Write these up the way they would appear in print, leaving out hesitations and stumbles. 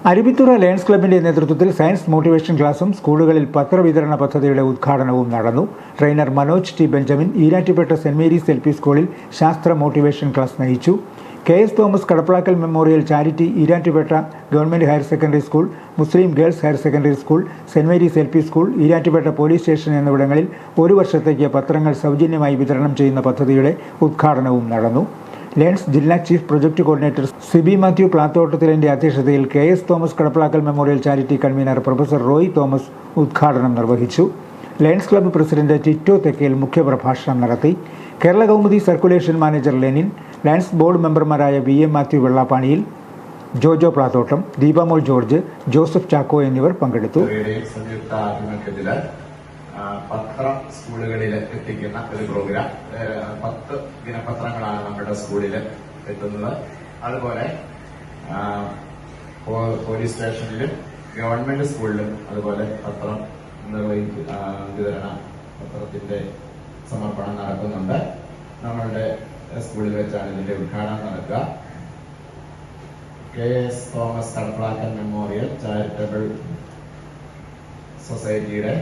Aruvithura lions ക്ലബിന്റെ നേതൃത്വത്തിൽ science motivation ക്ലാസും സ്കൂളുകളിൽ പത്രവിതരണ പദ്ധതിയുടെ ഉദ്ഘാടനവും നടന്നു. Trainer Manoj T Benjamin Erattupetta Saint Mary's L P സ്കൂളിൽ ശാസ്ത്ര മോട്ടിവേഷൻ ക്ലാസ് നയിച്ചു. KS Thomas Kadaplackal memorial charity Erattupetta government higher secondary school, Muslim girls higher secondary school, Saint Mary's L P school, Erattupetta police station എന്നിവിടങ്ങളിൽ ഒരു വർഷത്തേക്ക് പത്രങ്ങൾ സൗജന്യമായി വിതരണം ചെയ്യുന്ന പദ്ധതിയുടെ ഉദ്ഘാടനവും നടന്നു. ലയൺസ് ജില്ലാ chief project coordinator Sibi Mathew പ്ലാത്തോട്ടത്തിലിന്റെ അധ്യക്ഷതയിൽ KS Thomas Kadaplackal memorial charity convener professor Roy Thomas ഉദ്ഘാടനം നിർവഹിച്ചു. Lions club president Tito Thekkel മുഖ്യപ്രഭാഷണം നടത്തി. Kerala Kaumudi circulation manager Lenin, Lions board മെമ്പർമാരായ VM Mathew Vellappaniyil, Jojo Plathottam, Deepamol George, Joseph Chacko എന്നിവർ പങ്കെടുത്തു. പത്രം സ്കൂളുകളിൽ എത്തിക്കുന്ന ഒരു പ്രോഗ്രാം. 10 ദിനപത്രങ്ങളാണ് നമ്മുടെ സ്കൂളിൽ എത്തുന്നത്. അതുപോലെ പോലീസ് സ്റ്റേഷനിലും ഗവൺമെന്റ് സ്കൂളിലും അതുപോലെ പത്രം വിതരണ പത്രത്തിന്റെ സമർപ്പണം നടക്കുന്നുണ്ട്. നമ്മളുടെ സ്കൂളിൽ വെച്ചാണ് ഇതിന്റെ ഉദ്ഘാടനം നടക്കുക. KS Thomas Kadaplackal memorial charitable സൊസൈറ്റിയുടെ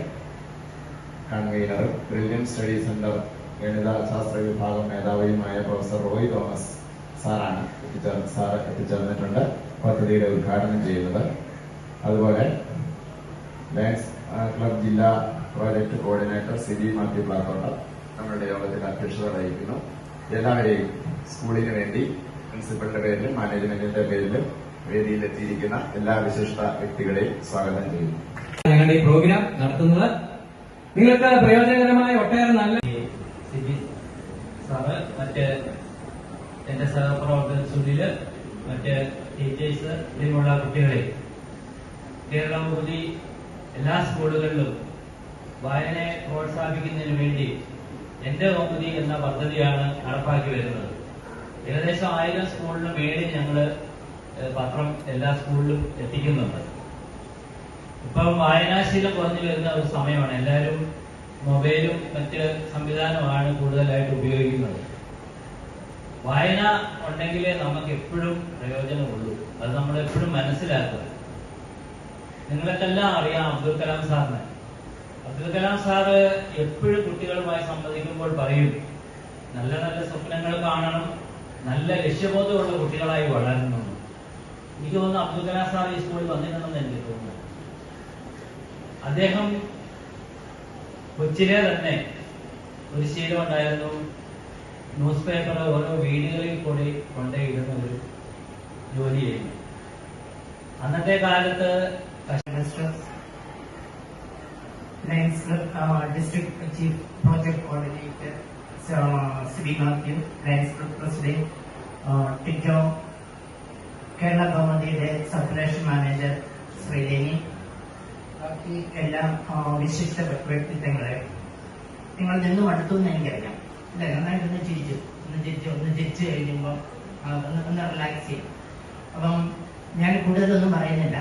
കൺവീനറും ബ്രില്യൻ സ്റ്റഡി സെന്റർ ഗണിത ശാസ്ത്ര വിഭാഗം മേധാവിയുമായ പ്രൊഫസർ റോയ് തോമസ് സാറാണ് എത്തിച്ചേർന്നിട്ടുണ്ട് പദ്ധതിയുടെ ഉദ്ഘാടനം ചെയ്യുന്നത്. അതുപോലെ ലയൺസ് ക്ലബ് ജില്ലാ പ്രോജക്ട് കോർഡിനേറ്റർ സിബി മാത്യു പ്ലാത്തോട്ടം നമ്മുടെ യോഗത്തിൽ അധ്യക്ഷത വഹിക്കുന്നു. എല്ലാവരെയും സ്കൂളിന് വേണ്ടി പ്രിൻസിപ്പലിന്റെ പേരിലും മാനേജ്മെന്റിന്റെ പേരിലും വേദിയിലെത്തിയിരിക്കുന്ന എല്ലാ വിശിഷ്ട വ്യക്തികളെയും സ്വാഗതം ചെയ്യുന്നു. ഞങ്ങളുടെ ഈ പ്രോഗ്രാം നടത്തുന്നത് നിങ്ങൾക്ക് പ്രയോജനകരമായ ഒട്ടേറെ നല്ല സാറ്, മറ്റ് എന്റെ സഹപ്രവർത്തകൻ സുനില്, മറ്റ് ടീച്ചേഴ്സ്, ഇതിനുള്ള കുട്ടികളെ കേരള കൗമുദി എല്ലാ സ്കൂളുകളിലും വായനയെ പ്രോത്സാഹിപ്പിക്കുന്നതിന് വേണ്ടി എന്റെ കൗമുദി എന്ന പദ്ധതിയാണ് നടപ്പാക്കി വരുന്നത്. ഏകദേശം 1000 സ്കൂളിന് മേളിൽ ഞങ്ങള് പത്രം എല്ലാ സ്കൂളിലും എത്തിക്കുന്നുണ്ട്. ഇപ്പം വായനാശീലം കുറഞ്ഞു വരുന്ന ഒരു സമയമാണ്. എല്ലാവരും മൊബൈലും മറ്റ് സംവിധാനമാണ് കൂടുതലായിട്ട് ഉപയോഗിക്കുന്നത്. വായന ഉണ്ടെങ്കിലേ നമുക്ക് എപ്പോഴും പ്രയോജനമുള്ളൂ. അത് നമ്മൾ എപ്പോഴും മനസ്സിലാക്കുക. നിങ്ങൾക്കെല്ലാം അറിയാം അബ്ദുൽ കലാം സാറിനെ. അബ്ദുൽ കലാം സാറ് എപ്പോഴും കുട്ടികളുമായി സംവദിക്കുമ്പോൾ പറയും, നല്ല നല്ല സ്വപ്നങ്ങൾ കാണണം, നല്ല ലക്ഷ്യബോധമുള്ള കുട്ടികളായി വളരണം. എനിക്ക് തോന്നുന്നു അബ്ദുൽ കലാം സാർ ഈ സ്കൂളിൽ വന്നിട്ടുണ്ടെന്ന് എനിക്ക് തോന്നുന്നു. അദ്ദേഹം കൊച്ചിലെ തന്നെ ഒരു ശീലമുണ്ടായിരുന്നു, ന്യൂസ് പേപ്പർ ഓരോ വീടുകളിൽ കൂടി കൊണ്ടുപോയിടുന്ന ഒരു ജോലി ചെയ്യുന്നു. അന്നത്തെ കാലത്ത് district chief project coordinator Sibi Mathew, Lions club president Tito, Kerala കൗമുദിയുടെ സർക്കുലേഷൻ മാനേജർ ശ്രീദേവി, ബാക്കി എല്ലാം വിശിഷ്ട വ്യക്തിത്വങ്ങളെ നിങ്ങൾ നിന്നും അടുത്തുനിന്ന് എനിക്കറിയാം. അല്ലെ, നന്നായിട്ടൊന്ന് ചിരിച്ചു കഴിയുമ്പോൾ ഒന്ന് റിലാക്സ് ചെയ്യും. അപ്പം ഞാൻ കൂടുതലൊന്നും പറയുന്നില്ല,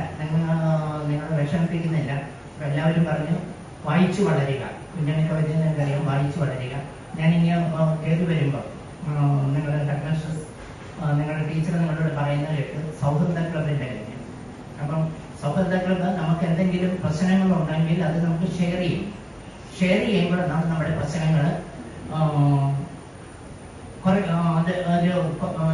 നിങ്ങളെ വിഷമിപ്പിക്കുന്നില്ല. അപ്പൊ എല്ലാവരും പറഞ്ഞു വായിച്ചു വളരുക. കുഞ്ഞണി കവിത നിങ്ങൾക്കറിയാം, വായിച്ചു വളരുക. ഞാനിങ്ങനെ കയറി വരുമ്പോൾ നിങ്ങളുടെ ടെക്നീഷ്യൻസ്, നിങ്ങളുടെ ടീച്ചർ നിങ്ങളോട് പറയുന്ന കേട്ട് സൗഹൃദ ക്ലബിന്റെ കാര്യം. അപ്പം സൗഹൃദ ക്ലബ് നമുക്ക് എന്തെങ്കിലും പ്രശ്നങ്ങളുണ്ടെങ്കിൽ അത് നമുക്ക് ഷെയർ ചെയ്യുമ്പോഴാണ് നമ്മുടെ പ്രശ്നങ്ങൾ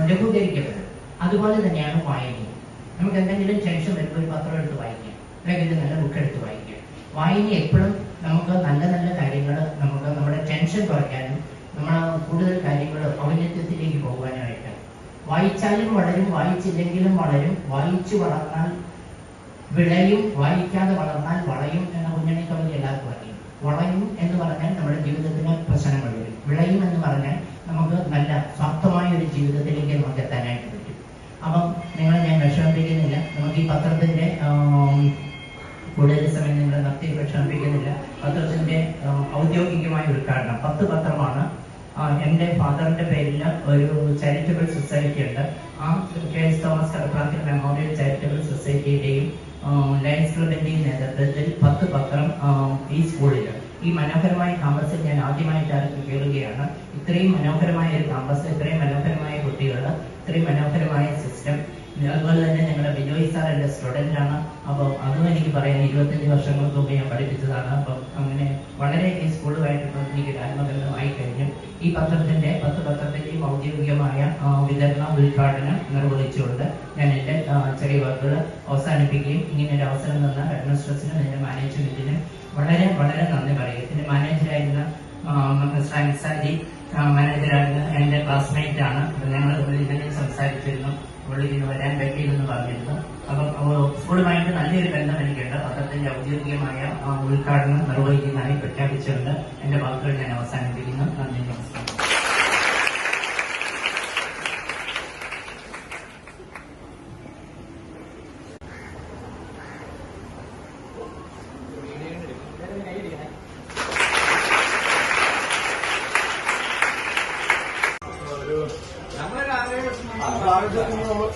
ലഘൂകരിക്കപ്പെടും. അതുപോലെ തന്നെയാണ് വായനയും. നമുക്ക് എന്തെങ്കിലും ടെൻഷൻ വരുമ്പോൾ ഒരു പത്രം എടുത്ത് വായിക്കാം, അല്ലെങ്കിൽ നല്ല ബുക്ക് എടുത്ത് വായിക്കാം. വായന എപ്പോഴും നമുക്ക് നല്ല നല്ല കാര്യങ്ങൾ, നമുക്ക് നമ്മുടെ ടെൻഷൻ കുറയ്ക്കാനും നമ്മൾ കൂടുതൽ കാര്യങ്ങൾ ഔന്നത്യത്തിലേക്ക് പോകാനായിട്ട്. വായിച്ചാലും വളരും, വായിച്ചില്ലെങ്കിലും വളരും. വായിച്ചു വളർന്നാൽ വിളയും, വായിക്കാതെ വളർന്നാൽ വളയും എന്ന കുഞ്ഞണി കവിത എല്ലാവർക്കും അറിയും. വളയും എന്ന് പറഞ്ഞാൽ നമ്മുടെ ജീവിതത്തിന് പ്രശ്നങ്ങൾ വരും. വിളയും എന്ന് പറഞ്ഞാൽ നമുക്ക് നല്ല സ്വാർത്ഥമായ ഒരു ജീവിതത്തിലേക്ക് നമുക്ക് എത്താനായിട്ട് പറ്റും. അപ്പം നിങ്ങളെ ഞാൻ വിഷമിപ്പിക്കുന്നില്ല. നമുക്ക് ഈ പത്രത്തിന്റെ കൂടുതൽ സമയം നിങ്ങളെ നിർത്തി വിഷമിപ്പിക്കുന്നില്ല. പത്രത്തിന്റെ ഔദ്യോഗികമായ ഉദ്ഘാടനം 10 പത്രമാണ്. എന്റെ ഫാദറിന്റെ പേരിൽ ഒരു ചാരിറ്റബിൾ സൊസൈറ്റി ഉണ്ട്. ആ KS Thomas Kadaplackal memorial charitable സൊസൈറ്റിയുടെയും ലയൺസ് ക്ലബിന്റെയും നേതൃത്വത്തിൽ 10 പത്രം ഈ സ്കൂളിൽ, ഈ മനോഹരമായ ക്യാമ്പസിൽ ഞാൻ ആദ്യമായിട്ട് കേറുകയാണ്. ഇത്രയും മനോഹരമായ ഒരു ക്യാമ്പസ്, ഇത്രയും മനോഹരമായ കുട്ടികൾ, ഇത്രയും മനോഹരമായ സിസ്റ്റം അതുപോലെ തന്നെ ഞങ്ങളുടെ ബിനോയ് സാർ എൻ്റെ സ്റ്റുഡൻ്റാണ്. അപ്പോൾ അതും എനിക്ക് പറയാൻ 25 വർഷങ്ങൾക്ക് മുമ്പ് ഞാൻ പഠിപ്പിച്ചതാണ്. അപ്പം അങ്ങനെ വളരെ ഈ സ്കൂളുമായിട്ട് എനിക്ക് ആത്മബന്ധമായി കഴിഞ്ഞു. ഈ പത്രത്തിൻ്റെയും ഔദ്യോഗികമായ വിതരണ ഉദ്ഘാടനം നിർവഹിച്ചുകൊണ്ട് ഞാൻ എൻ്റെ ചെറിയ വാക്കുകൾ അവസാനിപ്പിക്കുകയും ഇങ്ങനെ ഒരു അവസരം തന്ന ഹെഡ്മിസ്ട്രസിനും എൻ്റെ മാനേജ്മെൻറ്റിനും വളരെ വളരെ നന്ദി പറയും. എൻ്റെ മാനേജറായിരുന്ന സാരി മാനേജറായിരുന്ന എൻ്റെ ക്ലാസ്മേറ്റ് ആണ്. ഞങ്ങൾ ഇതിനെ സംസാരിച്ചിരുന്നു. പുള്ളിക്ക് വരാൻ പറ്റിയില്ലെന്ന് പറഞ്ഞിരുന്നു. അപ്പം സ്കൂളുമായിട്ട് നല്ലൊരു ബന്ധം എനിക്കുണ്ട്. പത്രത്തിന്റെ ഔദ്യോഗികമായ ഉദ്ഘാടനം നിർവഹിക്കുന്നതായി പ്രഖ്യാപിച്ചുകൊണ്ട് എന്റെ വാക്കുകൾ ഞാൻ അവസാനിപ്പിക്കുന്നു. നന്ദി, നമസ്കാരം.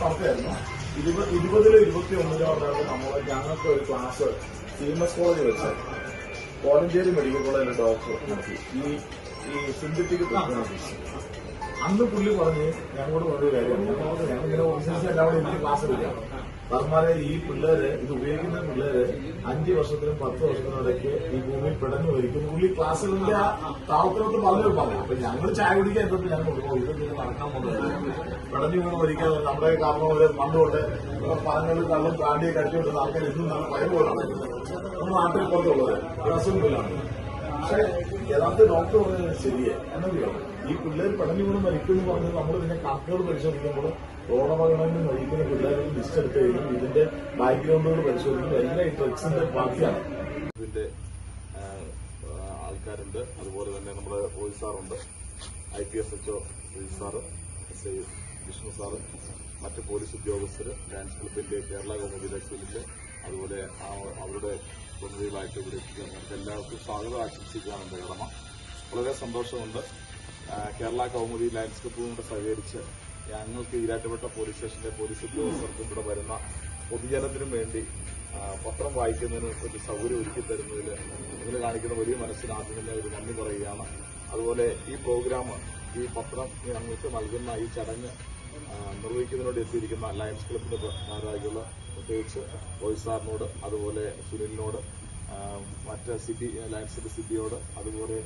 നടത്തിയായിരുന്നു 20-21 നമ്മളെ ഞങ്ങൾക്ക് ഒരു ക്ലാസ് CMS കോളേജ് വെച്ച് കോലഞ്ചേരി മെഡിക്കൽ കോളേജിലെ ഡോക്ടർ നടത്തി ഈ സിന്തറ്റിക് ടെക്നോളജീസ്. അന്ന് പുള്ളി പറഞ്ഞ് ഞങ്ങളോട് പറഞ്ഞൊരു കാര്യമാണ്, ഞങ്ങളിങ്ങനെ ഓഫീസേഴ്സ് എല്ലാവരും എനിക്ക് ക്ലാസ് എടുക്കാം. സാർമാരെ, ഈ പിള്ളേര് ഇത് ഉപയോഗിക്കുന്ന പിള്ളേര് 5 വർഷത്തിനും 10 വർഷത്തിനും ഇടയ്ക്ക് ഈ ഭൂമിയിൽ പിടഞ്ഞു വരിക്കും. പുള്ളി ക്ലാസ്സുകളിലെ ആ താളത്തിനോട്ട് പറഞ്ഞു. അപ്പൊ ഞങ്ങൾ ചായ കുടിക്കാൻ എത്തുമ്പോൾ ഞങ്ങൾ കൊടുക്കും, ഇത് നടക്കാൻ പോകുന്നത് പിടഞ്ഞു വീണ് മരിക്കാൻ. നമ്മുടെ കാരണം ഒരു മണ്ണുകൊണ്ട് പഴങ്ങളിൽ കള്ളും കാണ്ടിയൊക്കെ അടിച്ചുകൊണ്ട് ആൾക്കാർ ഇന്നും നല്ല ഭയമാണ് നമ്മുടെ നാട്ടിൽ പുറത്തുള്ളത്. ഒരു അസുഖമില്ലാണ്. പക്ഷെ യഥാർത്ഥ ഡോക്ടർ പറഞ്ഞത് ശരിയെ എന്നറിയാം. ഈ പിള്ളേർ പിടഞ്ഞു വീണ് മരിക്കുമെന്ന് പറഞ്ഞത് നമ്മൾ ഇതിന്റെ കണക്കുകൾ പരിശോധിക്കുമ്പോൾ റോഡപകടങ്ങളിൽ മരിക്കുന്ന പിള്ളേരുടെ ലിസ്റ്റ് എടുത്ത് കഴിഞ്ഞാൽ ഇതിന്റെ ബാക്ക്ഗ്രൗണ്ടുകൾ പരിശോധിക്കുമ്പോൾ എല്ലാം ഈ ഡ്രഗ്സിന്റെ ബാക്കിയാണ്. ഇതിന്റെ ആൾക്കാരുണ്ട്. അതുപോലെ തന്നെ നമ്മുടെ ഓയിൽ സാറുണ്ട്, IPSHO സാറ്, SI വിഷ്ണു സാറ്, മറ്റ് പോലീസ് ഉദ്യോഗസ്ഥർ, ഡാൻസ് ക്ലബിന്റെ കേരള കൗമുദി ലക്ഷ്യമില്ല, അതുപോലെ അവരുടെ പ്രതിനിധികളായിട്ട് ഇവിടെ എത്തിച്ചവർക്ക് എല്ലാവർക്കും സ്വാഗതം ആശംസിക്കുകയാണ് എന്റെ കടമ. വളരെ സന്തോഷമുണ്ട്. കേരള കൗമുദി ലയൺസ് ക്ലബ്ബുകൊണ്ട് സഹകരിച്ച് ഞങ്ങൾക്ക് ഈരാറ്റുപേട്ട പോലീസ് സ്റ്റേഷനിലെ പോലീസ് ഉദ്യോഗസ്ഥർക്കും ഇവിടെ വരുന്ന പൊതുജനത്തിനും വേണ്ടി പത്രം വായിക്കുന്നതിന് ഒരു സൗകര്യം ഒരുക്കി തരുന്നതിൽ നിങ്ങൾ കാണിക്കുന്ന വലിയ മനസ്സിന് ആദ്യം തന്നെ ഒരു നന്ദി പറയുകയാണ്. അതുപോലെ ഈ പ്രോഗ്രാം, ഈ പത്രം ഞങ്ങൾക്ക് നൽകുന്ന ഈ ചടങ്ങ് നിർവഹിക്കുന്നതിനോട് എത്തിയിരിക്കുന്ന ലയൺസ് ക്ലബിന്റെ ഭാരവാഹികൾ, പ്രത്യേകിച്ച് റോയ് സാറിനോട്, അതുപോലെ സുനിലിനോട്, മറ്റ് ലയൺസിന്റെ സിബിയോട്, അതുപോലെ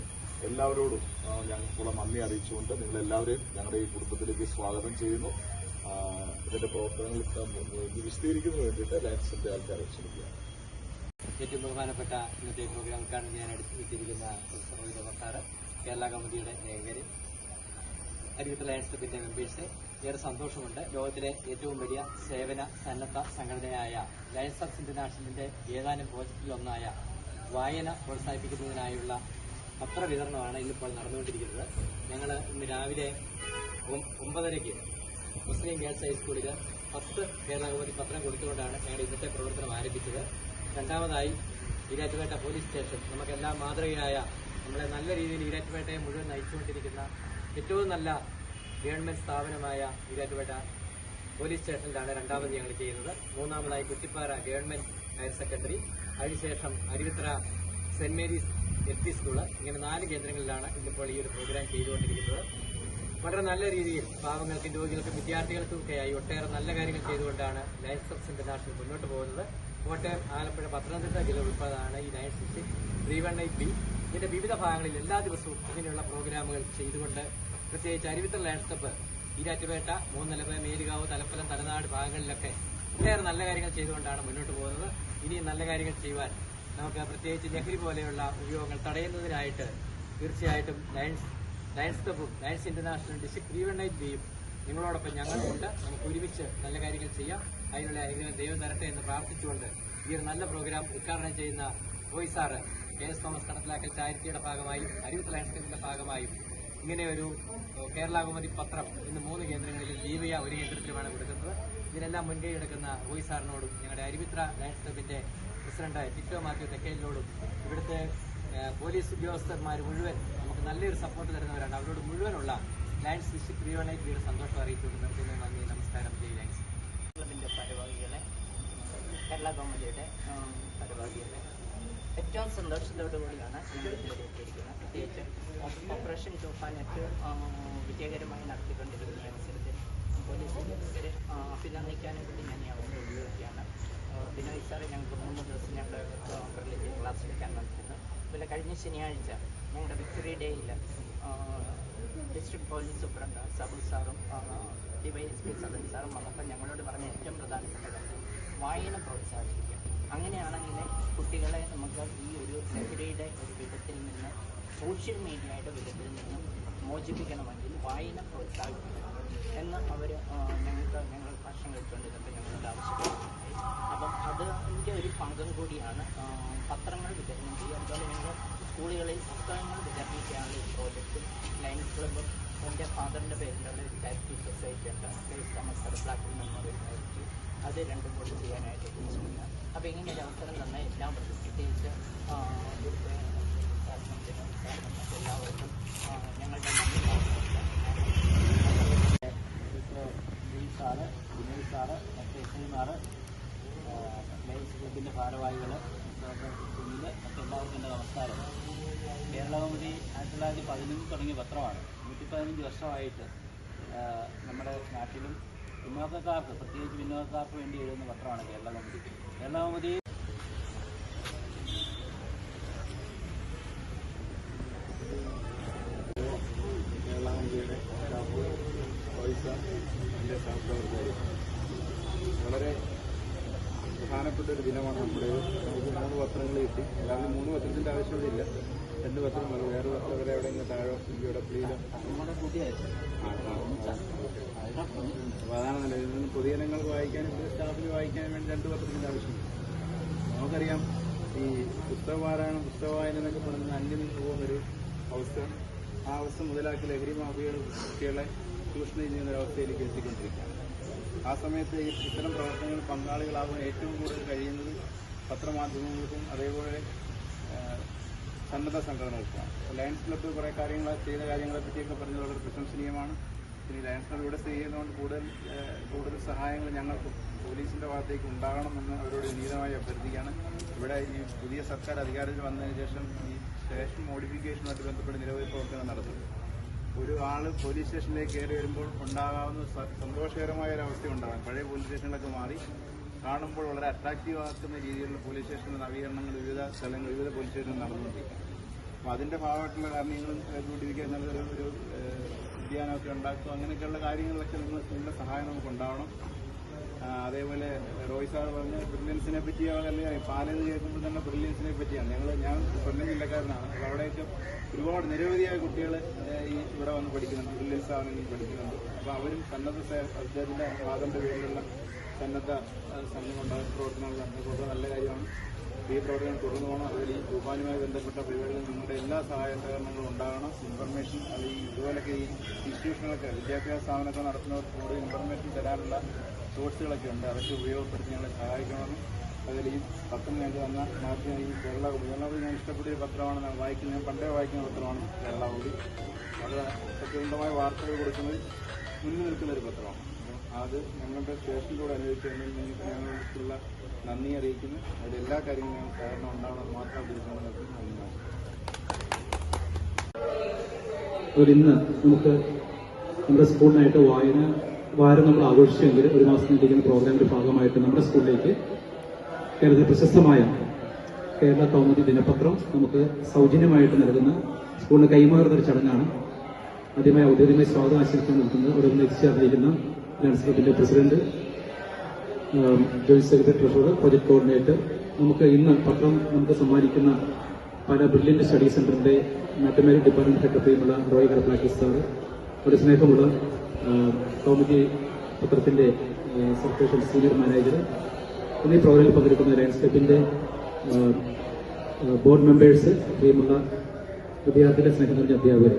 എല്ലാവരോടും ഞങ്ങൾക്കുള്ള നന്ദി അറിയിച്ചുകൊണ്ട് നിങ്ങളെല്ലാവരെയും ഞങ്ങളുടെ ഈ കുടുംബത്തിലേക്ക് സ്വാഗതം ചെയ്യുന്നു. ഇതിന്റെ പ്രവർത്തനങ്ങൾ വിശദീകരിക്കുന്നതിന് വേണ്ടിയിട്ട് ലയൺസിന്റെ ആൾക്കാരെ ക്ഷണിക്കുക. ഏറ്റവും ബഹുമാനപ്പെട്ട ഇന്നത്തെ പ്രോഗ്രാം ഉദ്ഘാടനം ചെയ്യാൻ എത്തിയിരിക്കുന്ന പ്രൊഫസർ റോയ് തോമസ് സാറ്, കേരള കമ്മിറ്റിയുടെ ഏകര്, അരുവിത്ര ലയൺസ് ക്ലബിന്റെ മെമ്പേഴ്സ്, ഏറെ സന്തോഷമുണ്ട്. ലോകത്തിലെ ഏറ്റവും വലിയ സേവന സന്നദ്ധ സംഘടനയായ ലയൺസ് ഓഫ് ഇന്റർനാഷണലിന്റെ ഏതാനും പ്രോജക്റ്റിലൊന്നായ വായന പ്രോത്സാഹിപ്പിക്കുന്നതിനായുള്ള പത്രവിതരണമാണ് ഇന്നിപ്പോൾ നടന്നുകൊണ്ടിരിക്കുന്നത്. ഞങ്ങൾ ഇന്ന് രാവിലെ 9:30 മുസ്ലിം ഗേൾസ് ഹൈസ്കൂളിൽ 10 കേരള കൗമുദി പത്രം കൊടുത്തുകൊണ്ടാണ് ഞങ്ങളുടെ ഇന്നത്തെ പ്രവർത്തനം ആരംഭിച്ചത്. രണ്ടാമതായി ഈരാറ്റുപേട്ട പോലീസ് സ്റ്റേഷൻ, നമുക്കെല്ലാം മാതൃകയായ, നമ്മളെ നല്ല രീതിയിൽ ഈരാറ്റുപേട്ടയെ മുഴുവൻ നയിച്ചുകൊണ്ടിരിക്കുന്ന ഏറ്റവും നല്ല ഗവൺമെന്റ് സ്ഥാപനമായ ഈരാറ്റുപേട്ട പോലീസ് സ്റ്റേഷനിലാണ് രണ്ടാമത് ഞങ്ങൾ ചെയ്യുന്നത്. മൂന്നാമതായി കുറ്റിപ്പാറ ഗവൺമെന്റ് ഹയർ സെക്കൻഡറി, അതിനുശേഷം Aruvithura saint Mary's LP school. ഇങ്ങനെ 4 കേന്ദ്രങ്ങളിലാണ് ഇന്നിപ്പോൾ ഈ ഒരു പ്രോഗ്രാം ചെയ്തുകൊണ്ടിരിക്കുന്നത്. വളരെ നല്ല രീതിയിൽ പാവങ്ങൾക്കും രോഗികൾക്കും വിദ്യാർത്ഥികൾക്കും ഒക്കെയായി ഒട്ടേറെ നല്ല കാര്യങ്ങൾ ചെയ്തുകൊണ്ടാണ് ലയൺസ് ഓഫ് ഇന്റർനാഷണൽ മുന്നോട്ട് പോകുന്നത്. കോട്ടയം, ആലപ്പുഴ, പത്തനംതിട്ട ജില്ല ഉൾപ്പെടെയാണ് ഈ ലയൺസ് 318B. ഇതിന്റെ വിവിധ ഭാഗങ്ങളിൽ എല്ലാ ദിവസവും ഇങ്ങനെയുള്ള പ്രോഗ്രാമുകൾ ചെയ്തുകൊണ്ട്, പ്രത്യേകിച്ച് അരുവിത്ര ലയൺസ് ക്ലബ്ബ് ഈരാറ്റുപേട്ട, മൂന്നലവ്, മേലുകാവ്, തലപ്പലം, തലനാട് ഭാഗങ്ങളിലൊക്കെ ഒട്ടേറെ നല്ല കാര്യങ്ങൾ ചെയ്തുകൊണ്ടാണ് മുന്നോട്ട് പോകുന്നത്. ഇനിയും നല്ല കാര്യങ്ങൾ ചെയ്യുവാൻ നമുക്ക്, പ്രത്യേകിച്ച് ലഹരി പോലെയുള്ള ഉപയോഗങ്ങൾ തടയുന്നതിനായിട്ട് തീർച്ചയായിട്ടും ലയൺസ് ക്ലബ്ബും ലയൺസ് ഇന്റർനാഷണൽ ഡിസ്ട്രിക്ട് 318Bയും നിങ്ങളോടൊപ്പം ഞങ്ങളുമുണ്ട്. നമുക്ക് ഒരുമിച്ച് നല്ല കാര്യങ്ങൾ ചെയ്യാം. അതിനുള്ള അനുഗ്രഹം ദൈവം തരട്ടെ എന്ന് പ്രാർത്ഥിച്ചുകൊണ്ട് ഈ ഒരു നല്ല പ്രോഗ്രാം ഉദ്ഘാടനം ചെയ്യുന്ന റോയ് സാറ്, KS തോമസ് കടത്തിലാക്കൽ ചാരിറ്റിയുടെ ഭാഗമായും അരുവിത്ര ലയൺസ് ക്ലബിന്റെ ഭാഗമായും ഇങ്ങനെ ഒരു കേരള കൗമുദി പത്രം ഇന്ന് 3 കേന്ദ്രങ്ങളിലും ദീപിക 1 കേന്ദ്രത്തിലുമാണ് കൊടുക്കുന്നത്. ഇതിനെല്ലാം മുൻകൈ എടുക്കുന്ന റോയ് സാറിനോടും ഞങ്ങളുടെ അരുവിത്ര ലയൺസ് ക്ലബിന്റെ പ്രസിഡന്റ് ടിറ്റോ മാത്യു തെക്കേലിനോടും ഇവിടുത്തെ പോലീസ് ഉദ്യോഗസ്ഥന്മാർ മുഴുവൻ നമുക്ക് നല്ലൊരു സപ്പോർട്ട് തരുന്നവരാണ്. അവരോട് മുഴുവനുള്ള ലയൺസ് ഡിസ്ട്രിക്ട് 318Bയുടെ സന്തോഷം അറിയിച്ചുകൊണ്ട് നിർത്തുന്നു. നന്ദി, നമസ്കാരം. ജയ് ലയൺസ് ക്ലബിന്റെ ഭാരവാഹികളെ, കേരള കൗമുദിയുടെ ഭാരവാഹികളെ, ഏറ്റവും സന്തോഷത്തോടു കൂടിയാണ് ഇതിലൂടെ എത്തിയിരിക്കുന്നത്. പ്രത്യേകിച്ച് ഓപ്പറേഷൻ തൂഫാനൊക്കെ വിജയകരമായി നടത്തിക്കൊണ്ടിരിക്കുന്ന അവസരത്തിൽ പോലീസ് ഉദ്യോഗസ്ഥരെ അഭിനന്ദിക്കാനും കൂടി ഞാൻ ഈ അവസരം ഉപയോഗിക്കുകയാണ്. ബിനോയ് സാറ് ഞങ്ങൾക്ക് 3 ദിവസം ഞങ്ങളുടെ റിലേറ്റീവ് ക്ലാസ് എടുക്കാൻ വന്നിരുന്നു. അതുപോലെ കഴിഞ്ഞ ശനിയാഴ്ച ഞങ്ങളുടെ വിക്ടറി ഡേയിൽ ഡിസ്ട്രിക്ട് പോലീസ് സൂപ്രണ്ട് സബിൾ സാറും DYSP സബിൾ സാറും വന്നപ്പോൾ ഞങ്ങളോട് പറഞ്ഞ ഏറ്റവും പ്രധാനപ്പെട്ട കാര്യം വായന പ്രോത്സാഹിപ്പിക്കുക. അങ്ങനെയാണെങ്കിൽ കുട്ടികളെ നമുക്ക് ഈ ഒരു ലഹരിയുടെ ഒരു വിധത്തിൽ നിന്ന് സോഷ്യൽ മീഡിയയുടെ വിധത്തിൽ നിന്നും മോചിപ്പിക്കണമെങ്കിൽ വായന പ്രോത്സാഹിപ്പിക്കണം എന്ന് അവർ ഞങ്ങൾ ഭാഷണം കഴിച്ചുകൊണ്ടിരുന്നപ്പോൾ ഞങ്ങളോട് ആവശ്യപ്പെടുന്നുണ്ടായി. അപ്പം അതിൻ്റെ ഒരു പങ്കും കൂടിയാണ് പത്രങ്ങൾ വിതരണം ചെയ്യുക. അതുപോലെ ഞങ്ങൾ സ്കൂളുകളിൽ പുസ്തകങ്ങൾ വിതരണം ചെയ്യാനുള്ള ഒരു പ്രോജക്റ്റും ലയൺസ് ക്ലബ്ബും എൻ്റെ ഫാദറിൻ്റെ പേരിലുള്ള ഒരു ചാരിറ്റി സൊസൈറ്റി ഉണ്ട്, Christ Thomas platinum memorial charity, അത് രണ്ടും കൂടി ചെയ്യാനായിട്ട് ഉദ്ദേശിക്കുന്നു. അപ്പോൾ ഇങ്ങനെ ഒരു അവസരം തന്നെ എല്ലാവർക്കും പ്രത്യേകിച്ച് എല്ലാവർക്കും ഞങ്ങളുടെ നന്ദി സാറ്, വിനയ് സാറ്, മറ്റ് എസ്ഐമാർ, ലയൺസ് ക്ലബിൻ്റെ ഭാരവാഹികൾ, സുനിൽ, മറ്റ് എല്ലാവർക്കും എൻ്റെ നമസ്കാരം. കേരള കൗമുദി 1915 തുടങ്ങിയ പത്രമാണ്. 115 വർഷമായിട്ട് നമ്മുടെ നാട്ടിലും വിനോദക്കാർക്ക്, പ്രത്യേകിച്ച് വിനോദക്കാർക്ക് വേണ്ടി എഴുതുന്ന പത്രമാണ് കേരള കൗമുദി. കേരള കൗമുദി വളരെ പ്രധാനപ്പെട്ട ഒരു ദിനമാണ് നമ്മുടേത്. നമുക്ക് 3 പത്രങ്ങൾ കിട്ടി. അല്ലാതെ 3 പത്രത്തിൻ്റെ ആവശ്യമില്ല, 2 പത്രം മതി. വേറെ പത്രം വരെ എവിടെയെങ്കിലും താഴോ ഇന്ത്യയുടെ പ്ലീലോ അപ്പോൾ അതാണ് നല്ലത്. ഇതിൽ നിന്ന് പൊതുജനങ്ങൾക്ക് വായിക്കാനും സ്റ്റാഫിന് വായിക്കാനും വേണ്ടി 2 പത്രത്തിൻ്റെ ആവശ്യമില്ല. നമുക്കറിയാം ഈ പുസ്തകപാരായണം, പുസ്തകവായന എന്നൊക്കെ പറയുന്നത് അന്യം നിന്ന് പോകുന്നൊരു അവസ്ഥ. ആ അവസ്ഥ മുതലാക്കി ലഹരി മാഫിയകൾ കുട്ടികളെ ചൂഷണം ചെയ്യുന്നൊരവസ്ഥയിലേക്ക് എത്തിക്കൊണ്ടിരിക്കുകയാണ്. ആ സമയത്ത് ഇത്തരം പ്രവർത്തനങ്ങൾ പങ്കാളികളാകാൻ ഏറ്റവും കൂടുതൽ കഴിയുന്നത് പത്രമാധ്യമങ്ങൾക്കും അതേപോലെ സന്നദ്ധ സംഘടനകൾക്കുമാണ്. ലയൺസ് ക്ലബ്ബ് കുറേ കാര്യങ്ങൾ ചെയ്ത കാര്യങ്ങളെ പറ്റിയൊക്കെ പറഞ്ഞത് വളരെ പ്രശംസനീയമാണ്. ഇനി ലയൺസ് ക്ലബ്ബ് ഇവിടെ ചെയ്യുന്നതുകൊണ്ട് കൂടുതൽ സഹായങ്ങൾ ഞങ്ങൾക്ക് പോലീസിൻ്റെ ഭാഗത്തേക്ക് ഉണ്ടാകണമെന്ന് അവരോട് വിനീതമായി അഭ്യർത്ഥിക്കുകയാണ്. ഇവിടെ ഈ പുതിയ സർക്കാർ അധികാരത്തിൽ വന്നതിന് ശേഷം ഈ സ്റ്റേഷൻ മോഡിഫിക്കേഷനുമായിട്ട് ബന്ധപ്പെട്ട് നിരവധി പ്രവർത്തനങ്ങൾ നടത്തുന്നു. ഒരു ആൾ പോലീസ് സ്റ്റേഷനിലേക്ക് കയറി വരുമ്പോൾ ഉണ്ടാകാവുന്ന സന്തോഷകരമായ ഒരു അവസ്ഥ ഉണ്ടാകും. പഴയ പോലീസ് സ്റ്റേഷനിലൊക്കെ മാറി കാണുമ്പോൾ വളരെ അട്രാക്റ്റീവ് ആക്കുന്ന രീതിയിലുള്ള പോലീസ് സ്റ്റേഷൻ്റെ നവീകരണങ്ങൾ വിവിധ സ്ഥലങ്ങൾ, വിവിധ പോലീസ് സ്റ്റേഷനിൽ നടന്നുകൊണ്ടിരിക്കുകയാണ്. അപ്പോൾ അതിൻ്റെ ഭാഗമായിട്ടുള്ള കാരണങ്ങളും കൂട്ടിരിക്കാൻ ഒരു ഉദ്യാനമൊക്കെ ഉണ്ടാക്കുക, അങ്ങനെയൊക്കെയുള്ള കാര്യങ്ങളിലൊക്കെ നിങ്ങളുടെ സഹായം നമുക്ക് ഉണ്ടാവണം. അതേപോലെ റോയ് സാർ പറഞ്ഞ ബ്രില്യൻസിനെ പറ്റിയോ അല്ലെങ്കിൽ പാലെന്ന് കേൾക്കുമ്പോൾ തന്നെ ബ്രില്യൻസിനെ പറ്റിയാണ്. ഞാൻ കൊല്ലം ജില്ലക്കാരനാണ്. അപ്പോൾ അവിടെയൊക്കെ ഒരുപാട് നിരവധിയായ കുട്ടികൾ ഇവിടെ വന്ന് പഠിക്കുന്നുണ്ട്, ബ്രില്യൻസ് ആണെങ്കിൽ പഠിക്കുന്നുണ്ട്. അപ്പോൾ അവരും സന്നദ്ധ അദ്ദേഹത്തിൻ്റെ ഫാദറിൻ്റെ പേരിലുള്ള സന്നദ്ധ സംഘമുണ്ടായ പ്രവർത്തനങ്ങൾ നടത്തുന്നത് നല്ല കാര്യമാണ്. ഈ പ്രവർത്തനം തുടർന്നു പോകണം. അതിൽ ഈ ഗ്രൂപ്പാനുമായി ബന്ധപ്പെട്ട പരിപാടികളിൽ നിങ്ങളുടെ എല്ലാ സഹായ സഹകരണങ്ങളും ഉണ്ടാകണം. ഇൻഫർമേഷൻ അല്ലെങ്കിൽ ഇതുപോലൊക്കെ ഈ ഇൻസ്റ്റിറ്റ്യൂഷനുകളൊക്കെ വിദ്യാഭ്യാസ സ്ഥാപനമൊക്കെ നടത്തുന്നവർക്ക് കൂടുതൽ ഇൻഫർമേഷൻ തരാനുള്ള സോഴ്സുകളൊക്കെ ഉണ്ട്. അതൊക്കെ ഉപയോഗപ്പെടുത്തി ഞങ്ങളെ സഹായിക്കണമെന്നും അതിൽ ഈ പത്രം ഞങ്ങൾക്ക് തന്ന മാധ്യമം ഈ കേരള കൗമുദി ഞാൻ ഇഷ്ടപ്പെട്ടൊരു പത്രമാണ്. ഞാൻ പണ്ടേ വായിക്കുന്ന പത്രമാണ് കേരള കൗമുദി. അത് സത്യസന്ധമായ വാർത്തകൾ കൊടുക്കുന്നത് മുന്നിൽ നിൽക്കുന്നൊരു പത്രമാണ്. അത് ഞങ്ങളുടെ സ്റ്റേഷനിലൂടെ അനുവദിച്ചതിൽ ഞങ്ങൾക്കുള്ള നന്ദി അറിയിക്കുന്നു. അതിൽ എല്ലാ കാര്യങ്ങളും ഞങ്ങൾ സഹകരണം ഉണ്ടാവണമെന്ന് മാത്രം ഉദ്ദേശിക്കുന്നത്. ഇന്ന് നമുക്ക് നമ്മുടെ സ്കൂളിനായിട്ട് വായന വാരം നമ്മൾ ആഘോഷിച്ചെങ്കിൽ 1 മാസം നീണ്ടിരിക്കുന്ന പ്രോഗ്രാമിന്റെ ഭാഗമായിട്ട് നമ്മുടെ സ്കൂളിലേക്ക് കേരളത്തിൽ പ്രശസ്തമായ കേരള കൗമുദി ദിനപത്രം നമുക്ക് സൗജന്യമായിട്ട് നൽകുന്ന സ്കൂളിന് കൈമാറുന്ന ഒരു ചടങ്ങാണ്. ആദ്യമായി ഔദ്യോഗികമായി സ്വാഗതം ആശംസിക്കാൻ നിൽക്കുന്നത് അവിടെ നിന്ന് എത്തിച്ചേർന്നിരിക്കുന്ന ലയൺസ് ക്ലബിന്റെ president, joint secretary, treasurer, project coordinator. നമുക്ക് ഇന്ന് പത്രം നമുക്ക് സമ്മാനിക്കുന്ന പല ബ്രില്യന്റ് സ്റ്റഡി സെന്ററിന്റെ മാത്തമാറ്റിക്സ് ഡിപ്പാർട്ട്മെന്റ് സെക്രട്ടറിയുമുള്ള റോയ് കടപ്ലാക്കി സാർ, ഒരു സ്നേഹമുള്ള കൗമുദി പത്രത്തിന്റെ സർക്കുലേഷൻ സീനിയർ മാനേജർ, എന്നീ പ്രോഗ്രാമിൽ പങ്കെടുക്കുന്ന ലയൺസ് ക്ലബിന്റെ ബോർഡ് മെമ്പേഴ്സ്, പ്രിയമുള്ള വിദ്യാർത്ഥികളെ, സ്നേഹം നിറഞ്ഞ അധ്യാപകർ.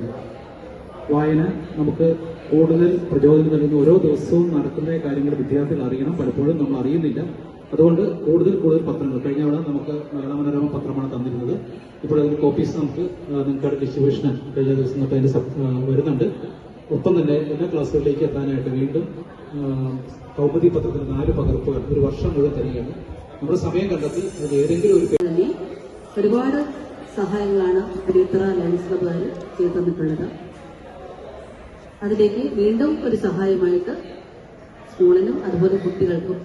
വായന നമുക്ക് കൂടുതൽ പ്രചോദനം നൽകുന്ന ഓരോ ദിവസവും നടക്കുന്ന കാര്യങ്ങൾ വിദ്യാർത്ഥികൾ അറിയണം. പലപ്പോഴും നമ്മൾ അറിയുന്നില്ല. അതുകൊണ്ട് കൂടുതൽ പത്രങ്ങൾ, കഴിഞ്ഞ തവണ നമുക്ക് മലയാള മനോരമ പത്രമാണ് തന്നിരുന്നത്. ഇപ്പോൾ അതിന്റെ കോപ്പീസ് നമുക്ക് നിങ്ങൾക്ക് ഡിസ്ട്രിബ്യൂഷൻ കഴിഞ്ഞ ദിവസം തൊട്ട് അതിന്റെ വരുന്നുണ്ട്. ഒപ്പം തന്നെ എല്ലാ ക്ലാസ്സുകളിലേക്ക് എത്താനായിട്ട് വീണ്ടും കൗമുദി പത്രത്തിൽ 4 പകർപ്പുകൾ 1 വർഷം മുഴുവൻ തരികയാണ്. നമ്മുടെ സമയം കണ്ടെത്തി അതിൽ ഏതെങ്കിലും ഒരു ഒരുപാട് സഹായങ്ങളാണ് അടിയത്തറ ലയൺസ് ക്ലബ്ബുകാർ ചെയ്തു തന്നിട്ടുള്ളത്. അതിലേക്ക് വീണ്ടും ഒരു സഹായമായിട്ട് സ്കൂളിനും അതുപോലെ കുട്ടികൾക്കും